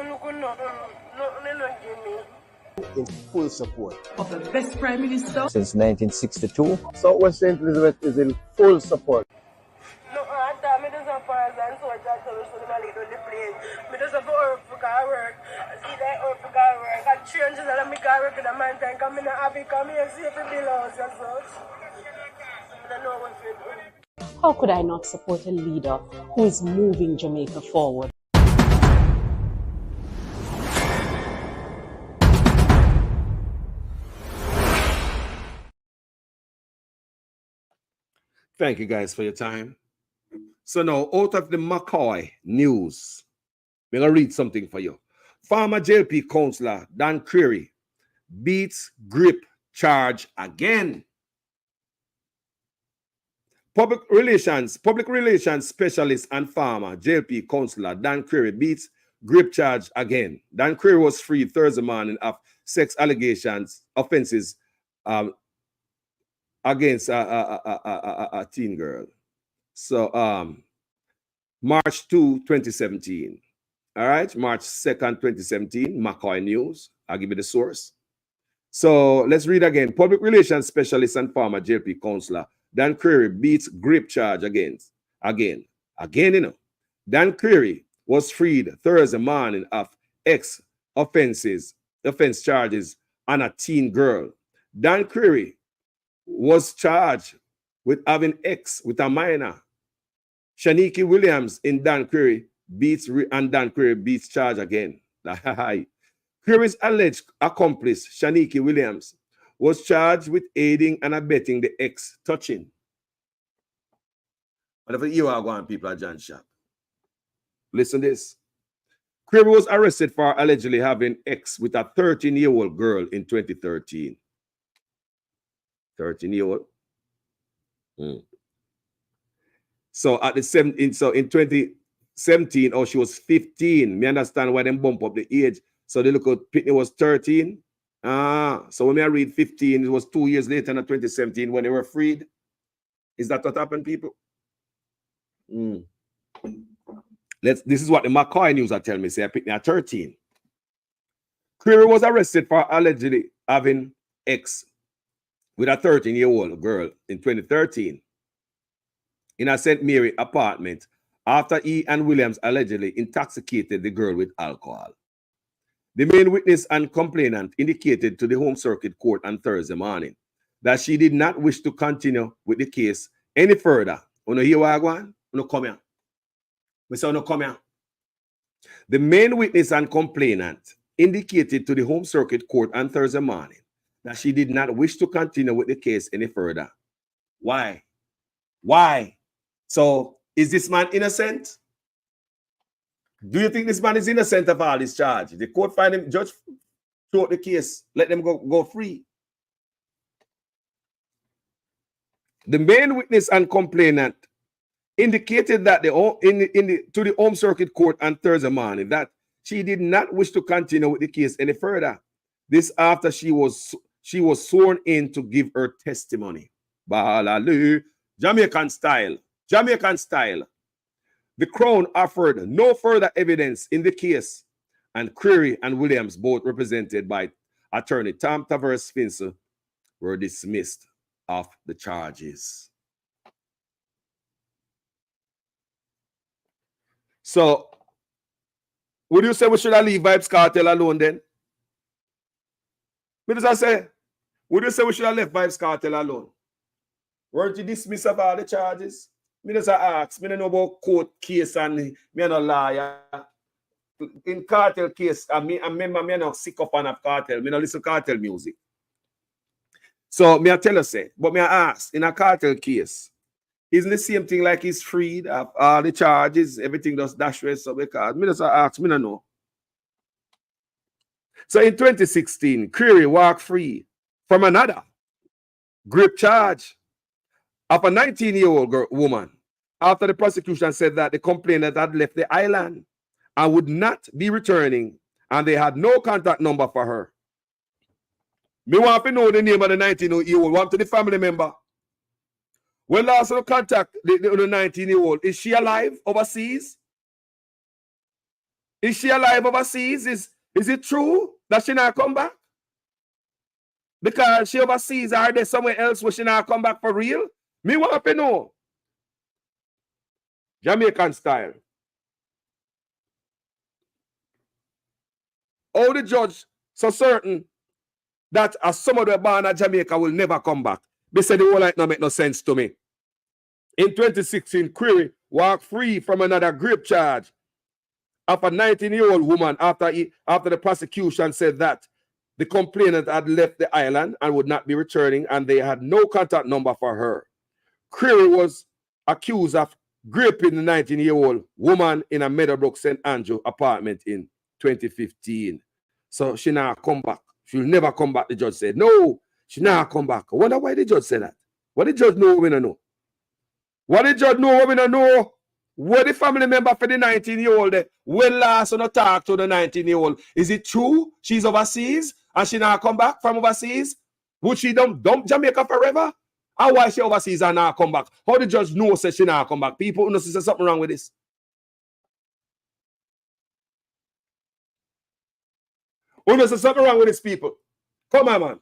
look one, no look no give me.
In full support
of the best Prime Minister
since 1962. Southwest St. Elizabeth is in full support.
No, I thought me does a pass and so I just told me so I leave on the plane. Me does a work for work. I see that work for work. I change it and I make work in the mountain. Come in and have it come here see if it belongs and such. I don't know what to do.
How could I not support a leader who is moving Jamaica forward?
Thank you guys for your time. So now, out of the McCoy news, we're going to read something for you. Former JLP councillor Dan Creary beats Grape charge again. Public relations specialist and farmer JLP councillor Dan Creary beats Grape charge again. Dan Creary was freed Thursday morning of sex offenses against a teen girl. So March 2, 2017. All right, March 2nd, 2017, McCoy News. I'll give you the source. So let's read again. Public relations specialist and former JLP councillor Dan Creary beats Grape charge again, you know. Dan Creary was freed Thursday morning of offense charges on a teen girl. Dan Creary was charged with having with a minor. Shaniki Williams in Dan Creary beats charge again. Creary's alleged accomplice, Shaniki Williams, was charged with aiding and abetting the touching. Whatever you are going, people at John Shop. Listen to this. Creary was arrested for allegedly having with a 13-year-old girl in 2013. 13-year-old. So at the 17, so in 2017, she was 15. Me understand why them bump up the age. So they look at Pitney was 13. So when I read 15, it was 2 years later in 2017 when they were freed. Is that what happened, people? This is what the McCoy News are telling me. Say I picked me at 13. Creary was arrested for allegedly having sex with a 13-year-old girl in 2013 in a St. Mary apartment after he and Williams allegedly intoxicated the girl with alcohol. The main witness and complainant indicated to the Home Circuit Court on Thursday morning that she did not wish to continue with the case any further. Uno hear what I want? Uno come here. We say uno come here. The main witness and complainant indicated to the Home Circuit Court on Thursday morning that she did not wish to continue with the case any further. Why? Why? So, is this man innocent? Do you think this man is innocent of all this charge? The court find him, judge throw the case, let them go free. The main witness and complainant indicated that to the Home Circuit Court on Thursday morning that she did not wish to continue with the case any further. This after she was sworn in to give her testimony. Balaloo, Jamaican style. Jamaican style. The Crown offered no further evidence in the case, and Creary and Williams, both represented by attorney Tom Tavares Fincer, were dismissed of the charges. So, would you say we should leave Vybz Kartel alone then? What does I say? Would you say we should have left Vybz Kartel alone? Weren't you dismissed of all the charges? Me just ask, me don't know about court case and me no lawyer. In cartel case, I remember me no sick up on of cartel. Me no listen cartel music. So me I tell you say, but me I ask, in a cartel case, isn't the same thing like he's freed of all the charges, everything does dash away, so because me just ask, me no know. So in 2016, Creary walked free from another Grape charge of a 19-year-old woman after the prosecution said that the complainant had left the island and would not be returning, and they had no contact number for her. Me want to know the name of the 19-year-old. Want to the family member. When last no contact the 19-year-old, is she alive overseas? Is she alive overseas? Is it true that she not come back? Because she overseas, are there somewhere else where she not come back for real? Me want to know. Jamaican style. How the judge so certain that as some of the born at Jamaica will never come back? They said the whole life not make no sense to me. In 2016, Creary walked free from another Grape charge of a 19-year-old woman after the prosecution said that the complainant had left the island and would not be returning, and they had no contact number for her. Creary was accused of raping the 19-year-old woman in a Meadowbrook St. Andrew apartment in 2015. So she now come back. She'll never come back, the judge said. No, she now come back. I wonder why the judge said that. What the judge know we don't know? What the judge know we don't know? What the family member for the 19-year-old when last on a talk to the 19-year-old? Is it true she's overseas and she now come back from overseas? Would she dump Jamaica forever? And why she overseas and now come back? How the judge know says she now come back? People know there's something wrong with this. Who knows there's something wrong with these people? Come on, man.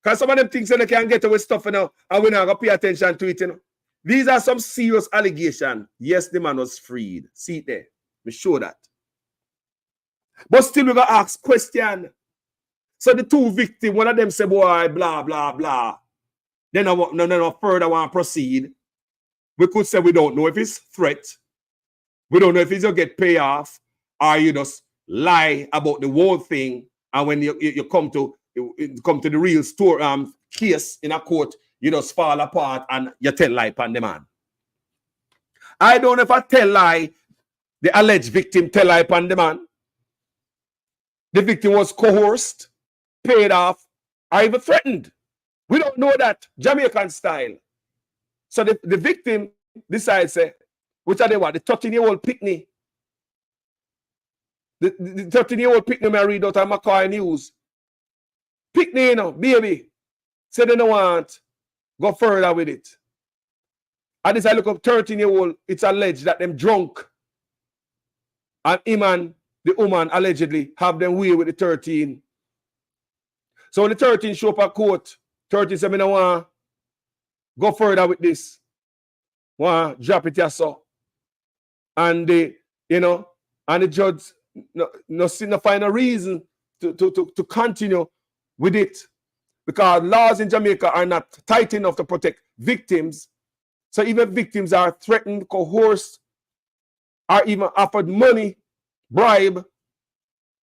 Because some of them things they can get away with stuff, you know, and we're not going to pay attention to it, you know. These are some serious allegations. Yes, the man was freed. See it there. We show that. But still, we're going to ask question. So the two victims, one of them say, boy, blah, blah, blah. Then no further want to proceed. We could say we don't know if it's threat. We don't know if it's going to get payoff, or you just lie about the whole thing. And when you come to the real story, case in a court, you just fall apart and you tell lie upon the man. I don't know if I tell lie, the alleged victim tell lie upon the man. The victim was coerced, paid off, or even threatened. We don't know that, Jamaican style. So the victim decides, which are they what? The 13-year-old picnic. The 13-year-old picnic I read out of Macaulay News. Picnic, you know, baby. Say they don't want go further with it. And this I look up 13-year-old, it's alleged that them drunk. And him and the woman allegedly have them way with the 13. So when the 13 show up at court, 13 said, I don't want to go further with this. Want to drop it here, so. And the, you know, and the judge no find a reason to continue with it. Because laws in Jamaica are not tight enough to protect victims. So even victims are threatened, coerced, or even offered money, bribe.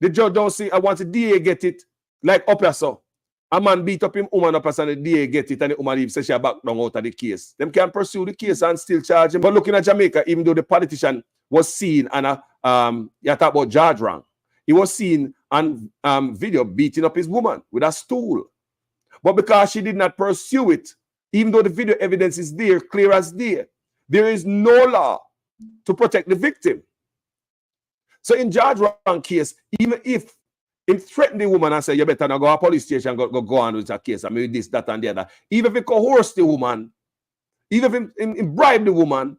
The judge don't see, I want the DA get it, like up here, so. A man beat up him, woman up, and the DA get it, and the woman says she back down out of the case. Them can pursue the case and still charge him. But looking at Jamaica, even though the politician was seen and you talk about George wrong, he was seen on video beating up his woman with a stool. But because she did not pursue it, even though the video evidence is there, clear as day, there is no law to protect the victim. So in George wrong case, even if him threaten the woman and say, you better not go to a police station, go on with a case, I mean this, that, and the other. Even if he coerce the woman, even if he bribe the woman,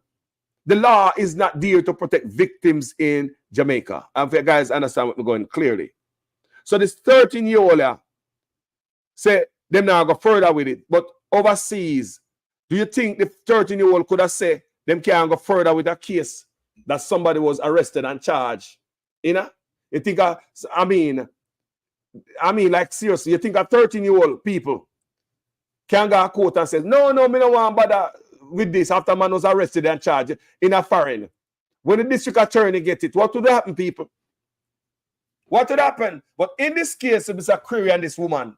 the law is not there to protect victims in Jamaica. And if you guys understand what we're going clearly. So this 13-year-old say them now go further with it. But overseas, do you think the 13-year-old could have said them can't go further with a case that somebody was arrested and charged? You know? You think, I mean, like seriously, you think a 13-year-old people can go to court and say, no, me don't want to bother with this after man was arrested and charged in a foreign. When the district attorney gets it, what would happen, people? What would happen? But in this case, it's a query and this woman.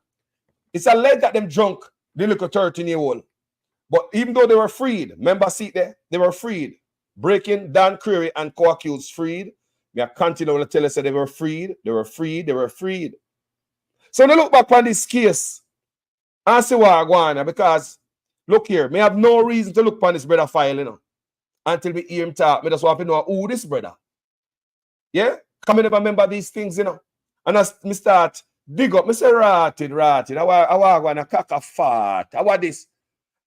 It's alleged that them drunk the little 13-year-old. But even though they were freed, remember, see there, they were freed. Breaking, Dan Query and co-accused freed. We are continuing to tell us that they were freed, they were freed, they were freed. So when I look back on this case, I say what I want, because look here, me have no reason to look upon this brother file, you know, until we hear him talk. Me just want to know who this brother. Yeah? Come in, remember these things, you know. And as me start dig up, me say ratted. I want to cock a fart. I want this.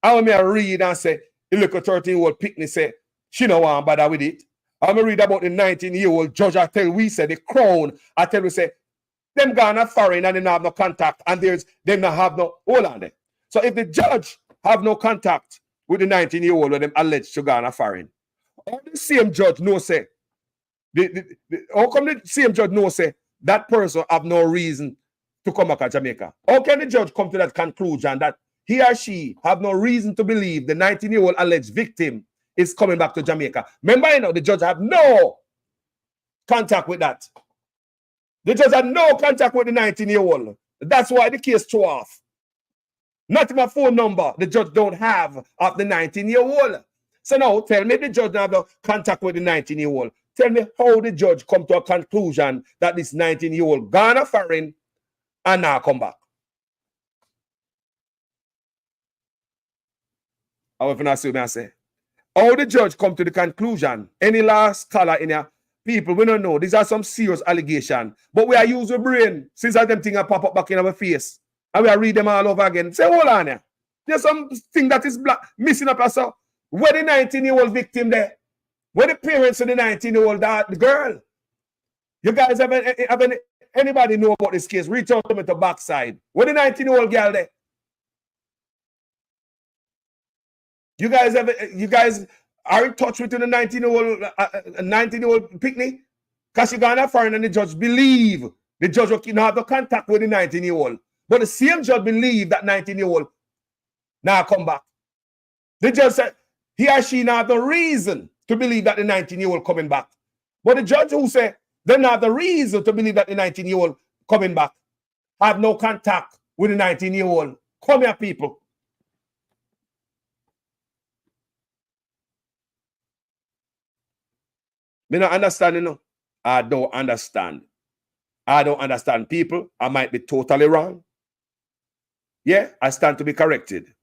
I want me to read and say, the little 13-year-old picnic say, she don't want to bother with it. I'm going to read about the 19-year-old judge. I tell we say the crown. I tell we say them gone foreign and they don't have no contact and them not have no hold on there. So if the judge have no contact with the 19-year-old when them alleged to gone foreign, how the same judge know say how come the same judge know say that person have no reason to come back to Jamaica? How can the judge come to that conclusion that he or she have no reason to believe the 19-year-old alleged victim is coming back to Jamaica? Remember, you know, the judge have no contact with that. The judge had no contact with the 19-year-old. That's why the case threw off. Not even a phone number the judge don't have of the 19-year-old. So now tell me the judge don't have no contact with the 19-year-old. Tell me how the judge come to a conclusion that this 19-year-old gone foreign and now come back. However, I see what I say. How the judge come to the conclusion, any last scholar in here, people, we don't know. These are some serious allegations. But we are using brain since them things pop up back in our face. And we are read them all over again. Say, hold on here. There's something that is missing up us. Where the 19-year-old victim there? Where the parents of the 19-year-old the girl? You guys have anybody know about this case? Reach out to me to backside. Where the 19-year-old girl there? You guys are in touch with the 19-year-old picnic? Because she gone foreign and the judge believe the judge will not have no contact with the 19-year-old. But the same judge believe that 19-year-old now come back. The judge said he or she not have the reason to believe that the 19-year-old coming back. But the judge who said they not have the reason to believe that the 19-year-old coming back have no contact with the 19-year-old. Come here, people. Me not understand, you know. I don't understand. I don't understand people. I might be totally wrong. Yeah, I stand to be corrected.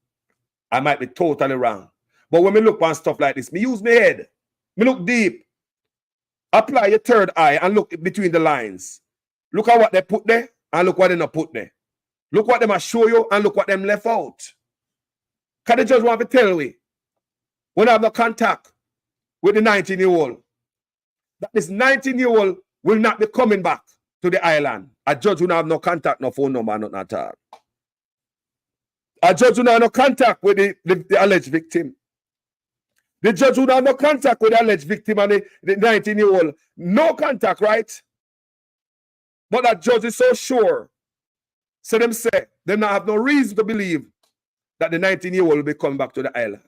I might be totally wrong. But when we look on stuff like this, me use my head. Me look deep. Apply your third eye and look between the lines. Look at what they put there and look what they not put there. Look what them show you and look what them left out. Because they just want to tell me when I have no contact with the 19-year-old, that this 19-year-old will not be coming back to the island. A judge will have no contact, no phone number, nothing at all. A judge will have no contact with the alleged victim. The judge would have no contact with the alleged victim and the 19-year-old. No contact, right? But that judge is so sure. So them say, they not have no reason to believe that the 19-year-old will be coming back to the island.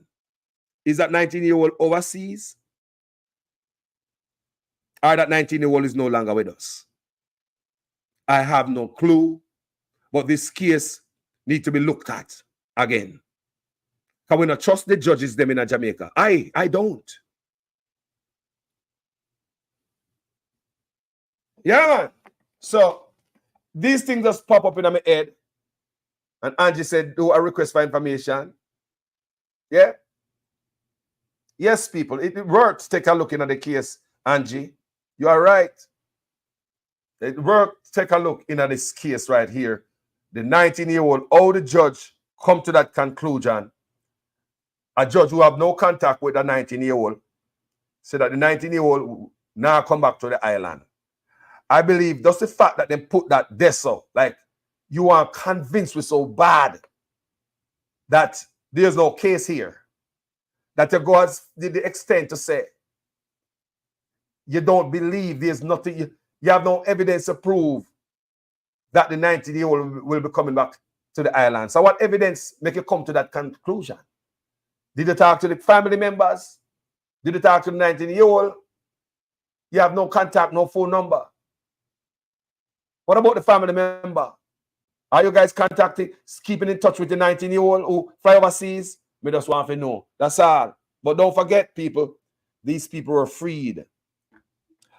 Is that 19-year-old overseas? Or that 19-year-old is no longer with us? I have no clue. But this case needs to be looked at again. Can we not trust the judges them in Jamaica? I don't. Yeah, man. So these things just pop up in my head. And Angie said, do a request for information. Yeah. Yes, people. It works. Take a look into the case, Angie. You are right. It works. Take a look into this case right here. The 19-year-old, how the judge come to that conclusion. A judge who have no contact with the 19-year-old said that the 19-year-old now come back to the island. I believe just the fact that they put that there, so like you are convinced we're so bad that there's no case here. That you go to the extent to say you don't believe there's nothing, you have no evidence to prove that the 19-year-old will be coming back to the island. So what evidence make you come to that conclusion? Did you talk to the family members? Did you talk to the 19-year-old? You have no contact, no phone number. What about the family member? Are you guys contacting, keeping in touch with the 19-year-old who fly overseas? Me just want to know. That's all. But don't forget, people, these people are freed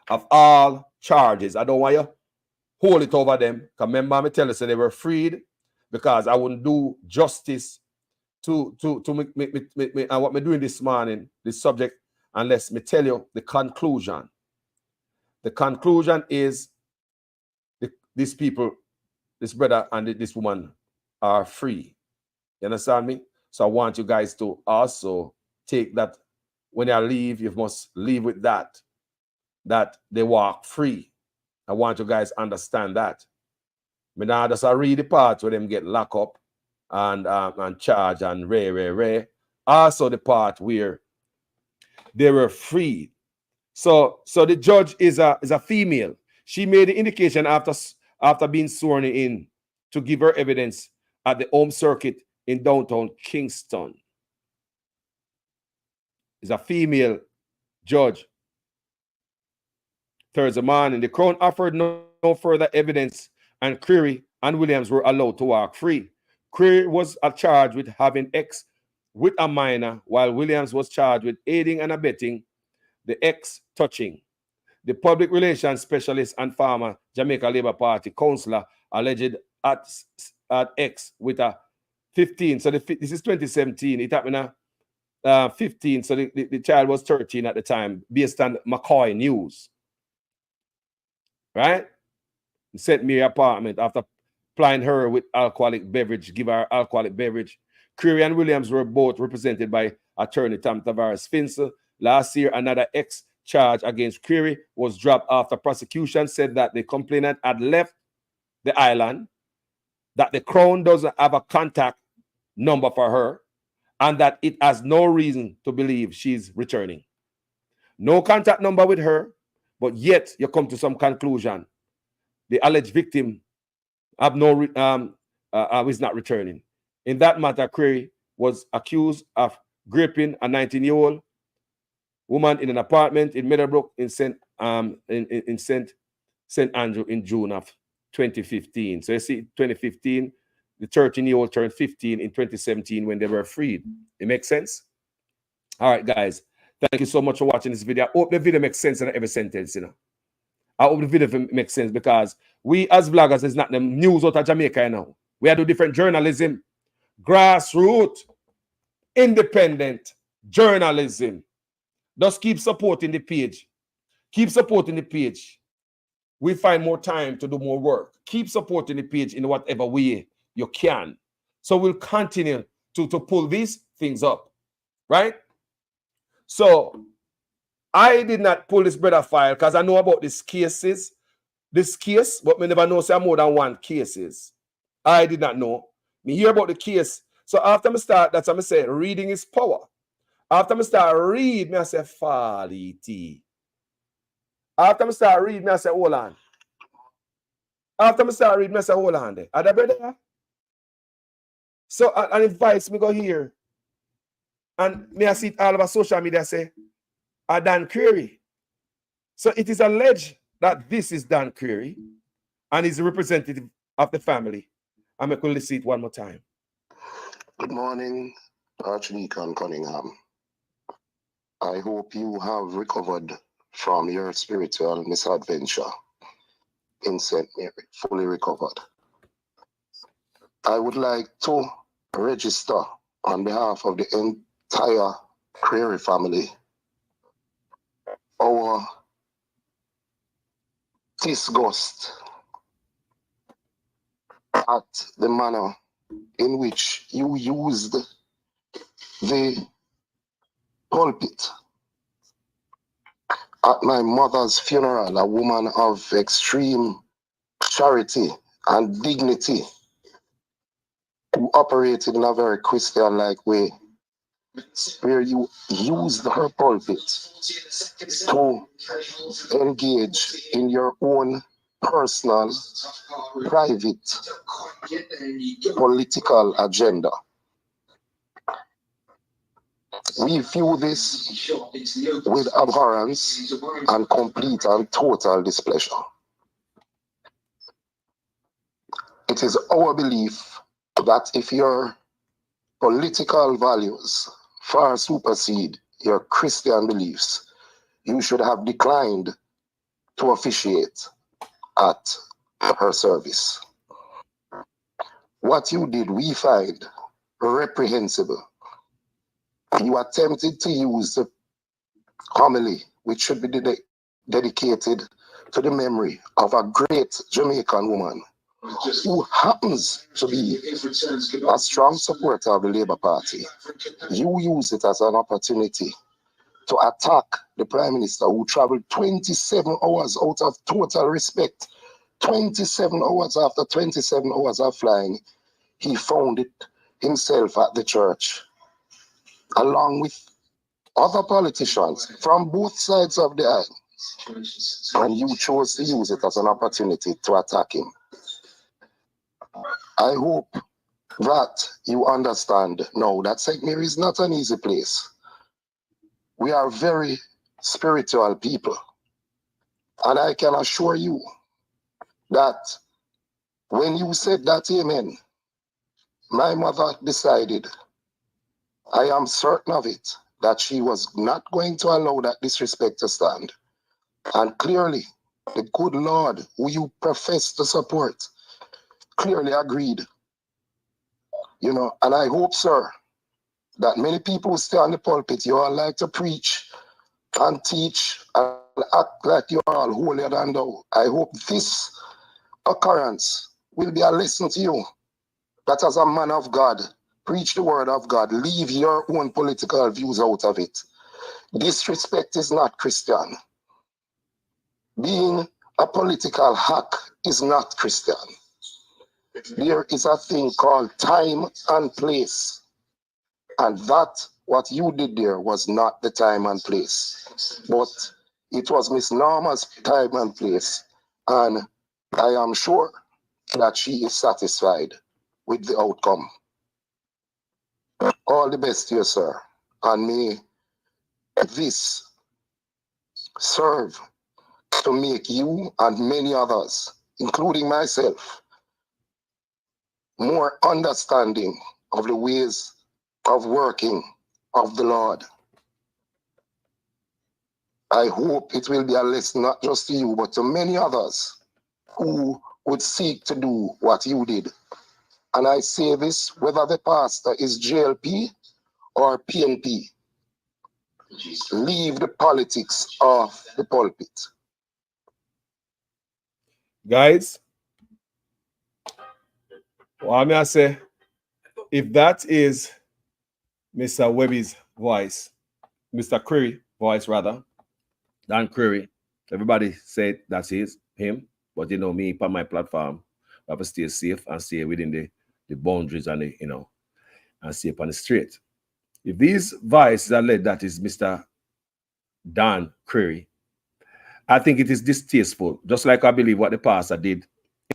of all charges. I don't want you hold it over them. Because remember, I tell you, so they were freed because I wouldn't do justice to me and what me doing this morning, this subject, unless me tell you the conclusion. The conclusion is these people, this brother and this woman are free. You understand me? So I want you guys to also take that when you leave, you must leave with that they walk free. I want you guys to understand that. Me now just read the part where them get locked up and charged and ray. Also the part where they were freed. So the judge is a female. She made the indication after being sworn in to give her evidence at the home circuit in downtown Kingston. Is a female judge. Thursday morning, the Crown offered no further evidence, and Creary and Williams were allowed to walk free. Creary was charged with having sex with a minor, while Williams was charged with aiding and abetting the ex touching. The public relations specialist and former Jamaica Labour Party councillor alleged at X with a 15. So this is 2017. It happened 15. So the child was 13 at the time, based on McCoy News. Right? He sent me her apartment after plying her with alcoholic beverage, give her alcoholic beverage. Creary and Williams were both represented by attorney Tom Tavares Finzel. Last year, another X charge against Creary was dropped after prosecution said that the complainant had left the island, that the Crown doesn't have a contact number for her, and that it has no reason to believe she's returning. No contact number with her, but yet you come to some conclusion. The alleged victim is not returning. In that matter, Creary was accused of graping a 19-year-old woman in an apartment in Meadowbrook in St. Andrew in June of 2015. So you see, 2015, the 13-year-old turned 15 in 2017 when they were freed. It makes sense? All right, guys. Thank you so much for watching this video. I hope the video makes sense in every sentence, you know. I hope the video makes sense because we as vloggers is not the news out of Jamaica, you know. We have to do different journalism, grassroots, independent journalism. Just keep supporting the page. Keep supporting the page. We find more time to do more work. Keep supporting the page in whatever way you can. So we'll continue to pull these things up, right? So I did not pull this brother file because I know about this case, but me never know say more than one cases. I did not know. Me hear about the case. So after me start, that's how me say reading is power. After me start read, me I say folly tea. After me start read, me I say hold on. After me start read, me I say hold on there. Are that brother? So and advice me go here. And me I see it all over social media say, I Dan Query. So it is alleged that this is Dan Query and is a representative of the family. I'm going to see it one more time.
Good morning, Archdeacon Cunningham. I hope you have recovered from your spiritual misadventure in St. Mary, fully recovered. I would like to register on behalf of the entire Creary family our disgust at the manner in which you used the pulpit at my mother's funeral, a woman of extreme charity and dignity who operated in a very Christian-like way, where you used her pulpit to engage in your own personal, private, political agenda. We view this with abhorrence and complete and total displeasure. It is our belief that if your political values far supersede your Christian beliefs, you should have declined to officiate at her service. What you did, we find reprehensible. You attempted to use the homily, which should be dedicated to the memory of a great Jamaican woman who happens to be a strong supporter of the Labour Party. You use it as an opportunity to attack the Prime Minister who traveled 27 hours out of total respect. 27 hours after 27 hours of flying, he found it himself at the church, along with other politicians from both sides of the aisle. And you chose to use it as an opportunity to attack him. I hope that you understand now that St. Mary is not an easy place. We are very spiritual people. And I can assure you that when you said that amen, my mother decided, I am certain of it, that she was not going to allow that disrespect to stand. And clearly, the good Lord, who you profess to support, clearly agreed. You know, and I hope, sir, that many people who stay on the pulpit, you all like to preach and teach and act like you are all holier than thou. I hope this occurrence will be a lesson to you, that as a man of God, preach the word of God, leave your own political views out of it. Disrespect is not Christian. Being a political hack is not Christian. There is a thing called time and place. And that, what you did there, was not the time and place. But it was Miss Norma's time and place. And I am sure that she is satisfied with the outcome. All the best to you, sir. And may this serve to make you and many others, including myself, more understanding of the ways of working of the Lord. I hope it will be a lesson not just to you, but to many others who would seek to do what you did. And I say this, whether the pastor is JLP or PNP, leave the politics off the pulpit.
Guys, what I say, if that is Mr. Webby's voice, Mr. Query voice rather, Dan Query, everybody said that's him. But you know, me, on my platform, I have to stay safe and stay within the boundaries and and stay upon the straight. If these vices are led, that is Mr. Dan Query, I think it is distasteful, just like I believe what the pastor did.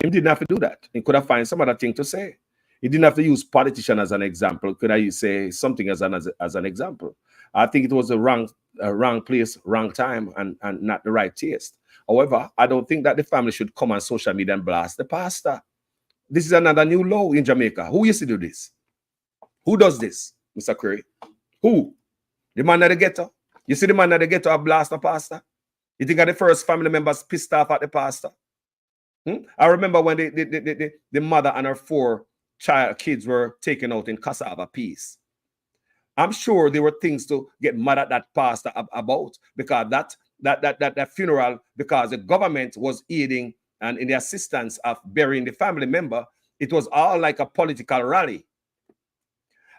He didn't have to do that. He could have found some other thing to say. He didn't have to use politician as an example. Could I say something as an example? I think it was a wrong place, wrong time, and not the right taste. However, I don't think that the family should come on social media and blast the pastor. This is another new law in Jamaica. Who used to do this? Who does this, Mr. Query? Who? The man at the ghetto? You see the man at the ghetto blast the pastor? You think the first family members pissed off at the pastor? I remember when the mother and her 4 kids were taken out in cassava peas. I'm sure there were things to get mad at that pastor about, because that funeral, because the government was aiding and in the assistance of burying the family member, it was all like a political rally.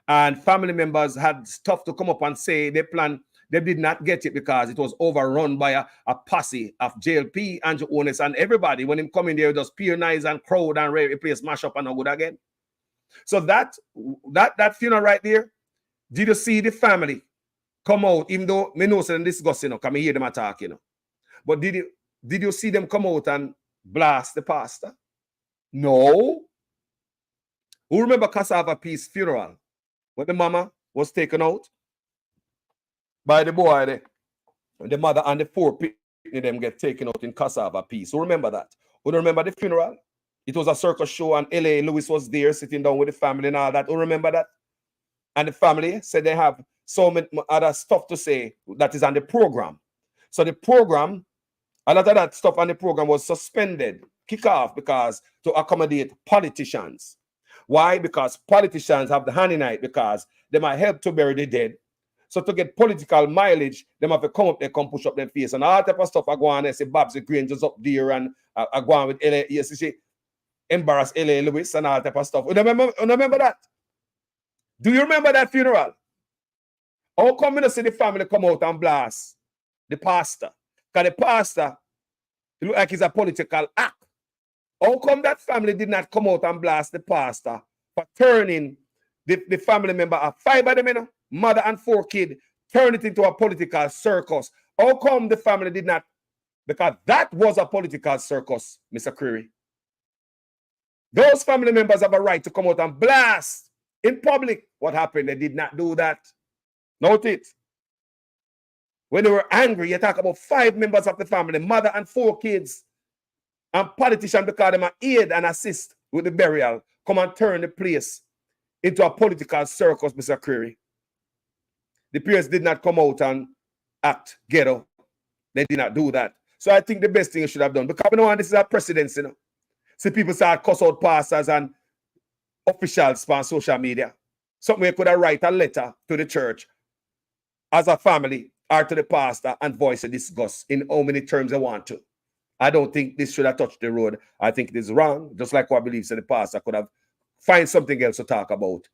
And family members had stuff to come up and say they did not get it because it was overrun by a posse of JLP, Andrew Onis, and everybody. When him come in there, just peer nice and crowd and replace mash up and no good again. So that funeral right there, did you see the family come out, even though me know and discuss, come hear them attack, But did you see them come out and blast the pastor? No. Who remember Cassava Peace funeral? When the mama was taken out by the boy, the mother and the 4 people them get taken out in Cassava Peace. Who remember that? Who remember the funeral? It was a circus show and L.A. Lewis was there sitting down with the family and all that. Who remember that? And the family said they have so many other stuff to say that is on the program. So the program, a lot of that stuff on the program was suspended, kick off, because to accommodate politicians. Why? Because politicians have the hand in it, because they might help to bury the dead. So to get political mileage, they have to come up there, come push up their face. And all type of stuff I go on and say Babs the Granger's up there and I go on with L.A. Yes, she embarrass L.A. Lewis and all type of stuff. You remember that? Do you remember that funeral? How come you see the family come out and blast the pastor? Because the pastor, it look like it's a political act. How come that family did not come out and blast the pastor for turning the family member of 5 of them, mother and 4 kids, turn it into a political circus? How come the family did not? Because that was a political circus, Mr. Query. Those family members have a right to come out and blast in public. What happened? They did not do that. Note it. When they were angry, you talk about 5 members of the family, mother and 4 kids, and politicians, because they aid and assist with the burial, come and turn the place into a political circus, Mr. Query. The peers did not come out and act ghetto. They did not do that. So I think the best thing you should have done, because this is a precedence, See people start cuss out pastors and officials on social media. Something you could have write a letter to the church as a family or to the pastor and voice a disgust in how many terms they want to. I don't think this should have touched the road. I think it is wrong, just like what I believe the pastor could have find something else to talk about.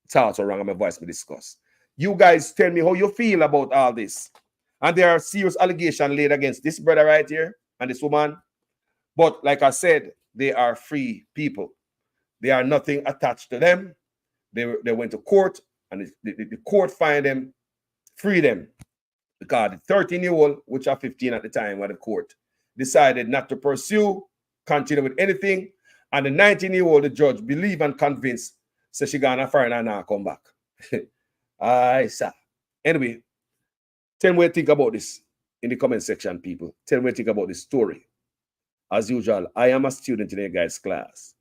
It's also wrong. I'm a voice to discuss. You guys tell me how you feel about all this. And there are serious allegations laid against this brother right here and this woman. But like I said, they are free people. They are nothing attached to them. They went to court and the court fined them, free them. Because the 13-year-old, which are 15 at the time of the court, decided not to pursue, continue with anything. And the 19-year-old, the judge, believe and convinced, so she gonna fire and now come back. Aye, sir. Anyway, tell me what you think about this in the comment section, people. Tell me what you think about this story. As usual, I am a student in a guys class.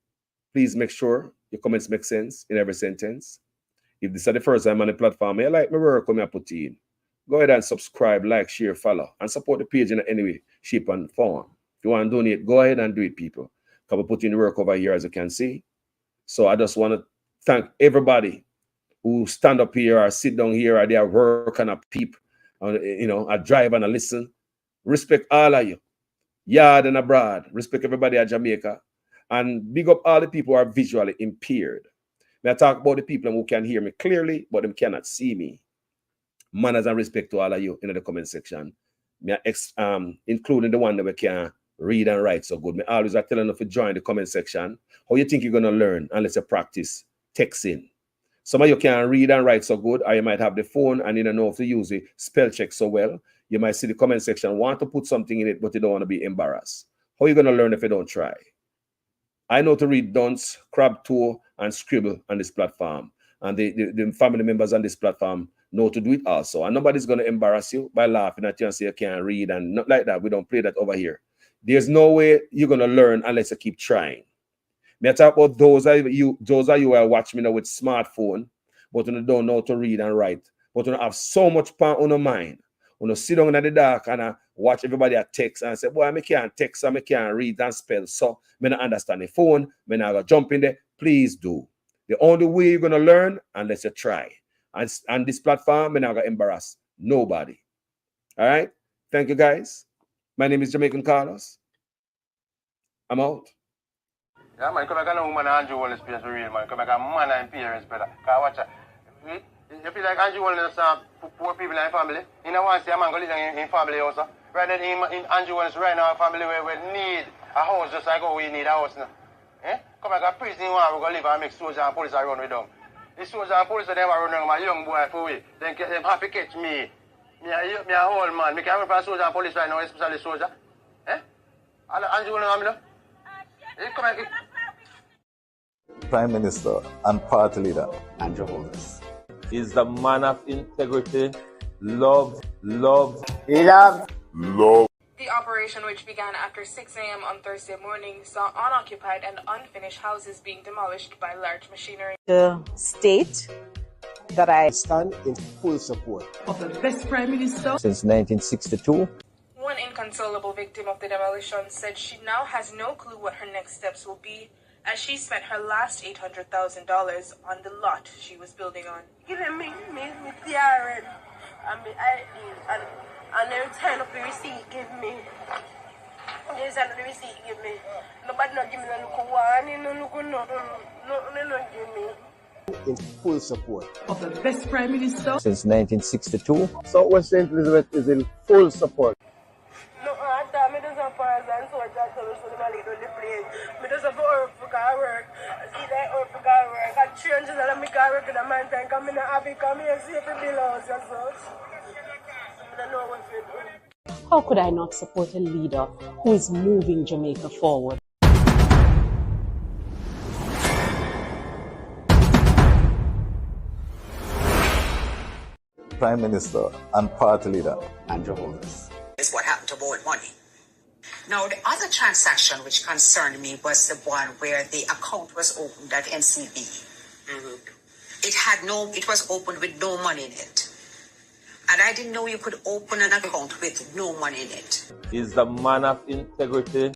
Please make sure your comments make sense in every sentence. If this is the first time on the platform, you like my work, I put in. Go ahead and subscribe, like, share, follow, and support the page in any way, shape, and form. If you want to donate, go ahead and do it, people. Because we put in the work over here, as you can see. So I just want to thank everybody who stand up here or sit down here or they are work and a peep, a drive and a listen. Respect all of you, yard and abroad. Respect everybody at Jamaica. And big up all the people who are visually impaired. I talk about the people who can hear me clearly, but them cannot see me. Manners and respect to all of you in the comment section. including the one that we can read and write so good. Me always are telling you to join the comment section. How you think you're going to learn unless you practice texting? Some of you can read and write so good, or you might have the phone and you don't know how to use it, spell check so well. You might see the comment section, want to put something in it, but you don't want to be embarrassed. How are you going to learn if you don't try? I know to read dunce, crab toe, and scribble on this platform. And the family members on this platform know to do it also. And nobody's going to embarrass you by laughing at you and say you can't read and not like that. We don't play that over here. There's no way you're going to learn unless you keep trying. Me talk about those of you who are watching me now with smartphone, but you don't know how to read and write, but you have so much power on your mind. When you sit down in the dark and watch everybody at text and say, boy, I can't text, I can't read and spell, so I don't understand the phone, I gotta jump in there. Please do. The only way you're gonna learn unless you try. And this platform, I'm not gonna embarrass nobody. All right? Thank you, guys. My name is Jamaican Carlos. I'm out.
Yeah, man, come back and woman and Andrew Wallace place for real, man. Come back and man and parents, brother. Cause watch out. You feel like Andrew Wallace poor people in family. You know, want to see a man go live in family also. Right then, in Andrew Wallace right now, family where we need a house just like how we need a house now. Eh? Come back and prison one, we go live and make soldiers and police run with them. The soldiers and police them run with my young boy for we. Then them happy catch me. Me a old man. Me can't run for soldier and police right now, especially soldier. Eh? Andrew Wallace, come back.
Prime Minister and Party Leader Andrew Holness
is the man of integrity, love.
The operation, which began after 6 a.m. on Thursday morning, saw unoccupied and unfinished houses being demolished by large machinery.
The state that I
stand in full support
of the best Prime Minister
since 1962.
One inconsolable victim of the demolition said she now has no clue what her next steps will be, as she spent her last $800,000 on the lot she was building on.
Giving me TRN and my ID and they return up the receipt give me. They send the receipt give me. Nobody not give me no look one, no look nothing, no give me.
In full support
of the best Prime Minister
since 1962. Southwest St. Elizabeth is in full support.
No, I thought me just a person and so I just tell us to the Mali don't play. Me just have to work for work. I see that work for work. I change and I make work in a man time come in and happy come here see if it belongs and such. I don't know what to do.
How could I not support a leader who is moving Jamaica forward?
Prime Minister and Party Leader Andrew Holness.
Is what happened to borrowed money. Now, the other transaction which concerned me was the one where the account was opened at NCB. Mm-hmm. It was opened with no money in it. And I didn't know you could open an account with no money in it.
Is the man of integrity.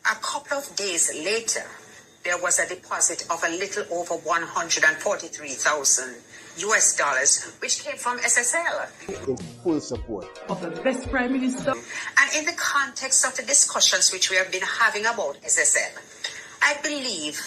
A couple of days later, there was a deposit of a little over $143,000 US, which came from SSL.
In full support
of the best Prime Minister.
And in the context of the discussions which we have been having about SSL, I believe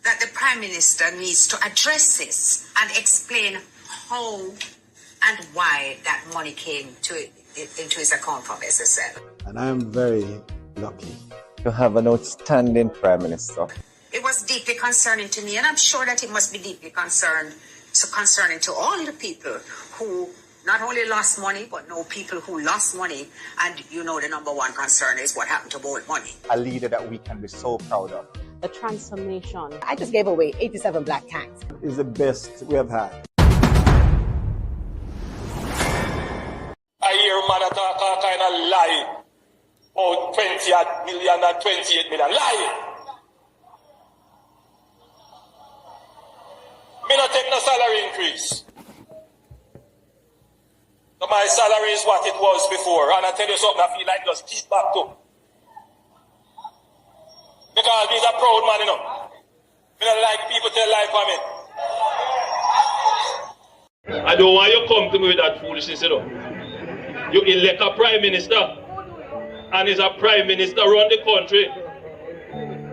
that the Prime Minister needs to address this and explain how and why that money came into his account from SSL.
And I'm very lucky to have an outstanding Prime Minister.
It was deeply concerning to me, and I'm sure that it must be deeply concerning to all the people who not only lost money, but know people who lost money. And you know the number one concern is what happened to borrowed money.
A leader that we can be so proud of.
The transformation.
I just gave away 87 black tanks.
Is the best we have had.
I hear man talk all kind of lie. Oh, 20 million and 28 million. Lie! Me not take no salary increase. So my salary is what it was before. And I tell you something, I feel like just keep back to. Because he's a proud man, you know. Me don't like people tell lie for me. I don't want you to come to me with that foolishness, you know. You elect a prime minister, and is a prime minister run the country.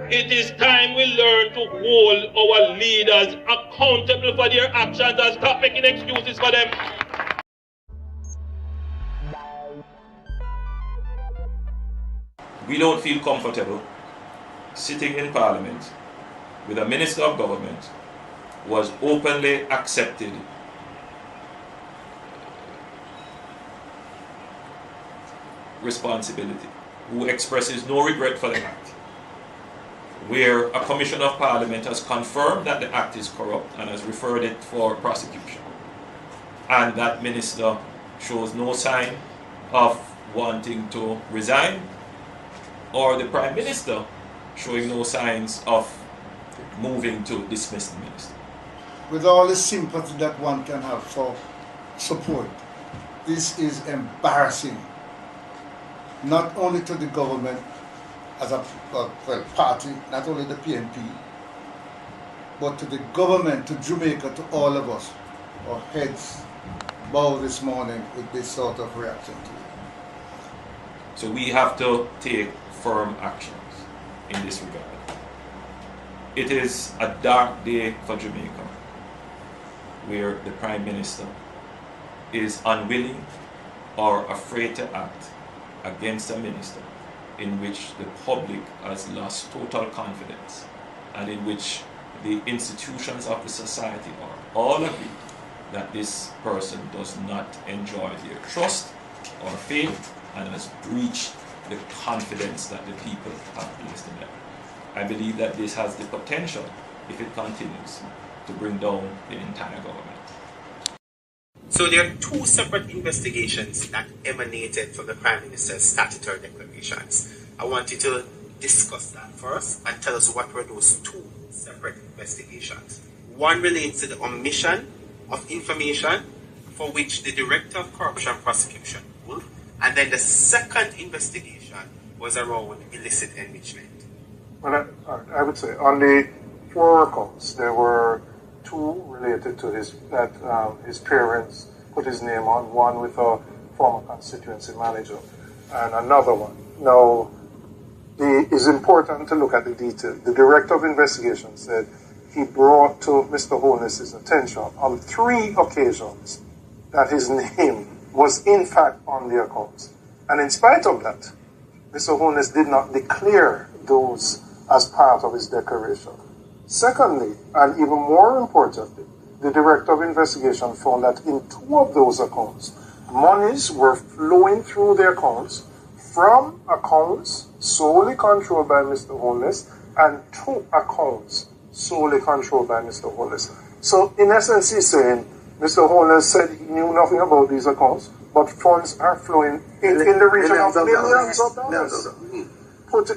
It is time we learn to hold our leaders accountable for their actions and stop making excuses for them. We don't feel comfortable sitting in Parliament with a Minister of Government who has openly accepted responsibility, who expresses no regret for the act, where a Commission of Parliament has confirmed that the act is corrupt and has referred it for prosecution, and that minister shows no sign of wanting to resign, or the Prime Minister showing no signs of moving to dismiss the minister.
With all the sympathy that one can have for support, this is embarrassing, not only to the government as a party, not only the PNP, but to the government, to Jamaica, to all of us. Our heads bow this morning with this sort of reaction to it.
So we have to take firm actions in this regard. It is a dark day for Jamaica, where the Prime Minister is unwilling or afraid to act against a minister in which the public has lost total confidence and in which the institutions of the society are all agree that this person does not enjoy their trust or faith and has breached the confidence that the people have placed in them. I believe that this has the potential, if it continues, to bring down the entire government.
So there are two separate investigations that emanated from the Prime Minister's statutory declarations. I want you to discuss that first and tell us what were those two separate investigations. One relates to the omission of information for which the Director of Corruption Prosecution ruled, and then the second investigation was around illicit enrichment.
Well, I would say on the 4 accounts, there were 2 related to his parents put his name on, one with a former constituency manager and another one. Now, it's important to look at the detail. The Director of Investigation said he brought to Mr. Holness's attention on 3 occasions that his name was in fact on the accounts. And in spite of that, Mr. Holness did not declare those as part of his declaration. Secondly, and even more importantly, the Director of Investigation found that in 2 of those accounts, monies were flowing through the accounts from accounts solely controlled by Mr. Holness and 2 accounts solely controlled by Mr. Holness. So in essence, he's saying Mr. Holness said he knew nothing about these accounts, but funds are flowing in the region of millions of dollars.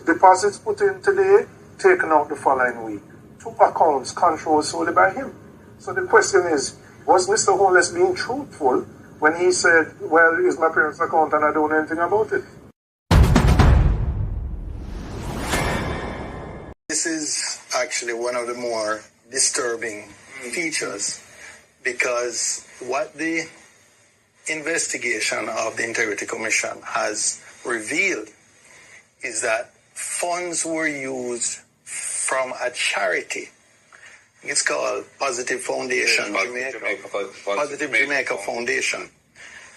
Deposits put in today, taken out the following week. 2 accounts controlled solely by him. So the question is, was Mr. Holness being truthful when he said, well, it's my parents' account and I don't know anything about it?
This is actually one of the more disturbing features, because what the investigation of the Integrity Commission has revealed is that funds were used from a charity. It's called Positive Foundation, Positive Jamaica Foundation.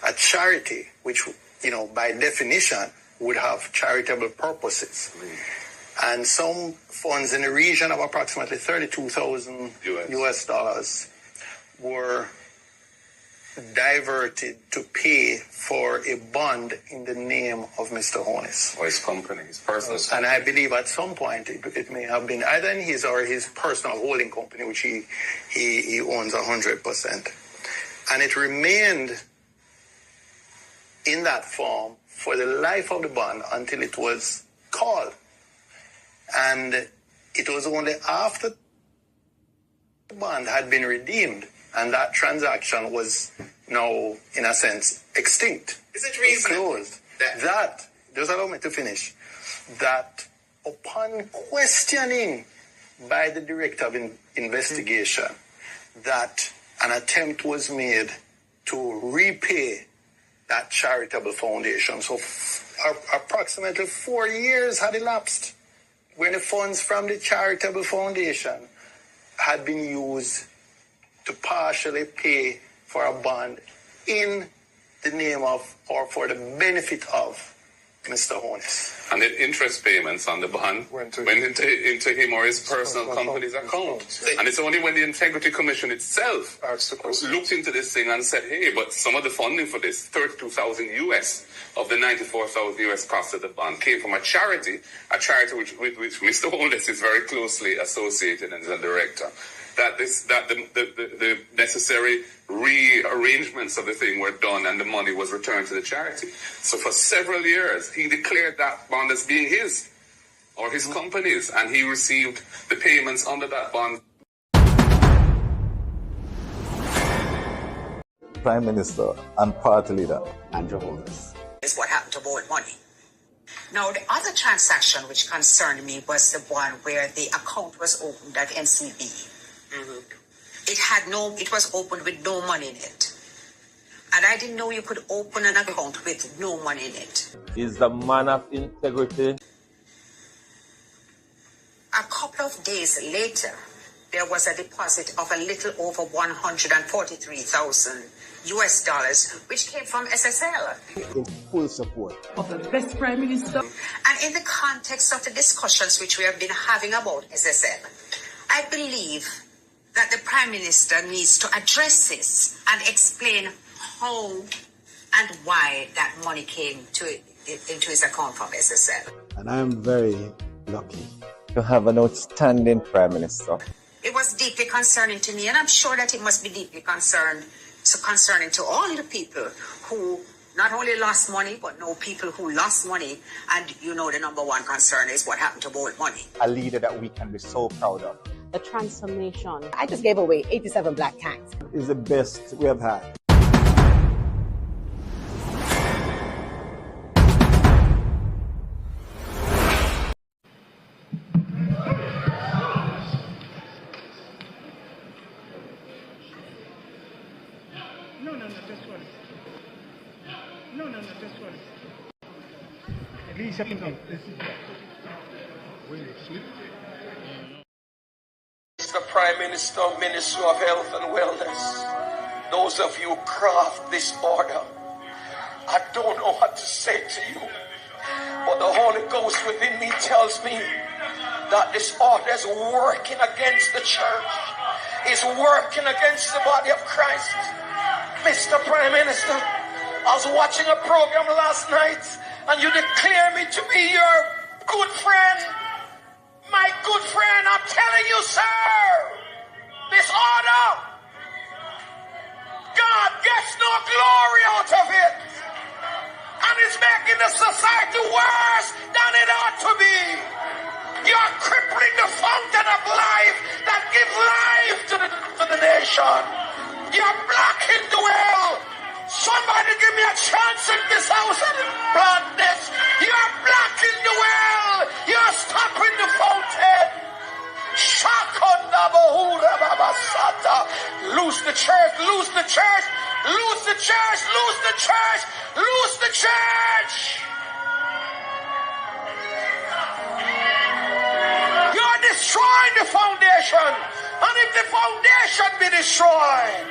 A charity which, by definition, would have charitable purposes. And some funds in the region of approximately $32,000 US dollars were diverted to pay for a bond in the name of Mr. Holness.
Or his company, his personal company.
And I believe at some point it may have been either in his or his personal holding company, which he owns 100%. And it remained in that form for the life of the bond until it was called. And it was only after the bond had been redeemed and that transaction was now, in a sense, extinct.
Is it reasonable?
Closed. That, just allow me to finish, that upon questioning by the Director of Investigation, that an attempt was made to repay that charitable foundation. So approximately 4 years had elapsed when the funds from the charitable foundation had been used to partially pay for a bond in the name of or for the benefit of Mr. Holness.
And the interest payments on the bond went into him or his personal company's account. And it's only when the Integrity Commission itself looked into this thing and said, hey, but some of the funding for this, 32,000 US of the 94,000 US cost of the bond, came from a charity with which Mr. Holness is very closely associated and is a director. That the necessary rearrangements of the thing were done and the money was returned to the charity. So for several years, he declared that bond as being his or his company's, and he received the payments under that bond.
Prime Minister and Party Leader Andrew Holness.
Is what happened to borrowed money. Now, the other transaction which concerned me was the one where the account was opened at NCB. It was opened with no money in it. And I didn't know you could open an account with no money in it.
Is the man of integrity.
A couple of days later, there was a deposit of a little over 143,000 US dollars, which came from SSL.
In full support
of the best Prime Minister. And in the context of the discussions which we have been having about SSL, I believe that the Prime Minister needs to address this and explain how and why that money came into his account from SSL.
And I am very lucky
to have an outstanding Prime Minister.
It was deeply concerning to me, and I'm sure that it must be deeply concerning to all the people who not only lost money, but know people who lost money. And you know the number one concern is what happened to borrowed money.
A leader that we can be so proud of.
The transformation. I just gave away 87 black tanks.
Is the best we have had.
At least I can come.
Mr. Prime Minister, Minister of Health and Wellness, those of you who craft this order, I don't know what to say to you, but the Holy Ghost within me tells me that this order is working against the church, is working against the body of Christ. Mr. Prime Minister, I was watching a program last night and you declare me to be your good friend. My good friend, I'm telling you, sir, this order, God gets no glory out of it. And it's making the society worse than it ought to be. You're crippling the fountain of life that gives life to the nation. You're blocking the well. Somebody give me a chance in this house and plant this. You're blocking the well. You're stopping the fountain. Lose the church, lose the church, lose the church, lose the church, lose the church. You're destroying the foundation. And if the foundation be destroyed,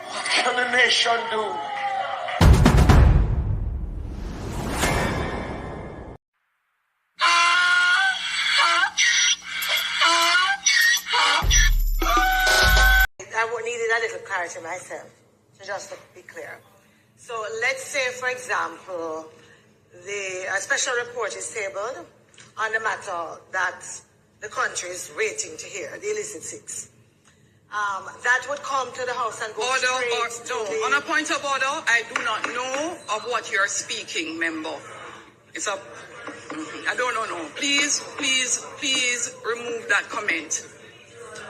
what can a nation do?
I needed a little clarity myself, so just to be clear. So let's say, for example, a special report is tabled on the matter that the country is waiting to hear, the illicit six. That would come to the House and go straight to the...
On a point of order, I do not know of what you're speaking, member. It's a... I don't know. Please remove that comment.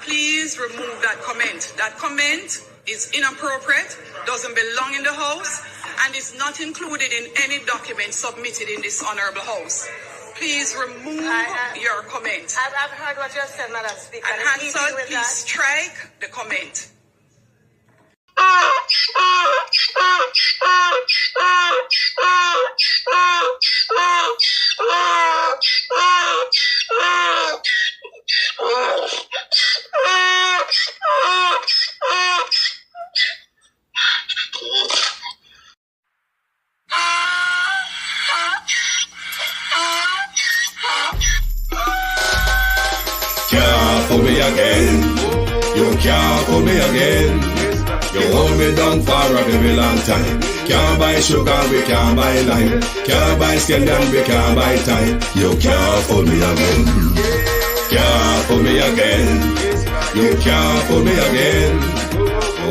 Please remove that comment. That comment is inappropriate, doesn't belong in the House, and is not included in any document submitted in this honorable House. Please remove your comment.
I've heard what you have said, Madam Speaker.
And Hansel, please strike the comment.
fool me again. You can't fool me again. You hold me down for a very long time. Can't buy sugar, we can't buy lime. Can't buy scallion, we can't buy time. You can't fool me again. Can't fool me again. You can't fool me again.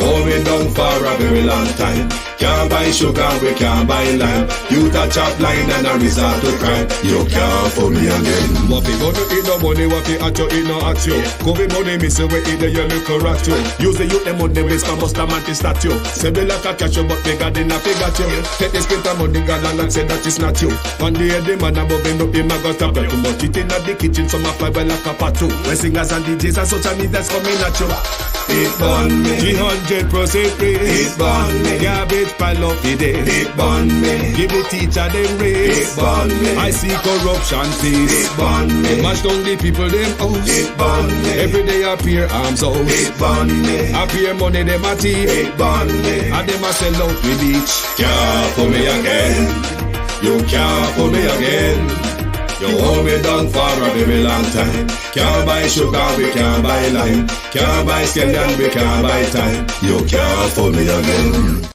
Hold me down for a very long time. Can't buy sugar, we can't buy lime. You touch up line and a resort to crime. You can't fool me again.
What we gonna eat no money, what we at you, eat no at you. COVID money, miss away, eat the yellow correct you. Use the youth, them money, waste and bust a man to statue. Say me like a catch you, but bigger than a figure you. Take the spit of money, girl, and say that it's not you. One day the man above him up, him a got a belt. Too much it in the kitchen, some a fly well like a patu. When singers and DJs and social media's coming at you.
It burn me.
300% raise.
It burn me.
Garbage pile up the day.
It burn me.
Give the teacher them raise.
It burn me.
I see corruption face.
It burn me.
Mash down the people them house.
It burn me.
Every day appear arms out.
It burn me.
Appear money them a thief.
It burn me.
And them a sell out with each.
Can't fool me again. You can't fool me again. You hold me down for a very long time. Can't buy sugar, we can't buy lime. Can't buy scallion, we can't buy time. You can't fool me again.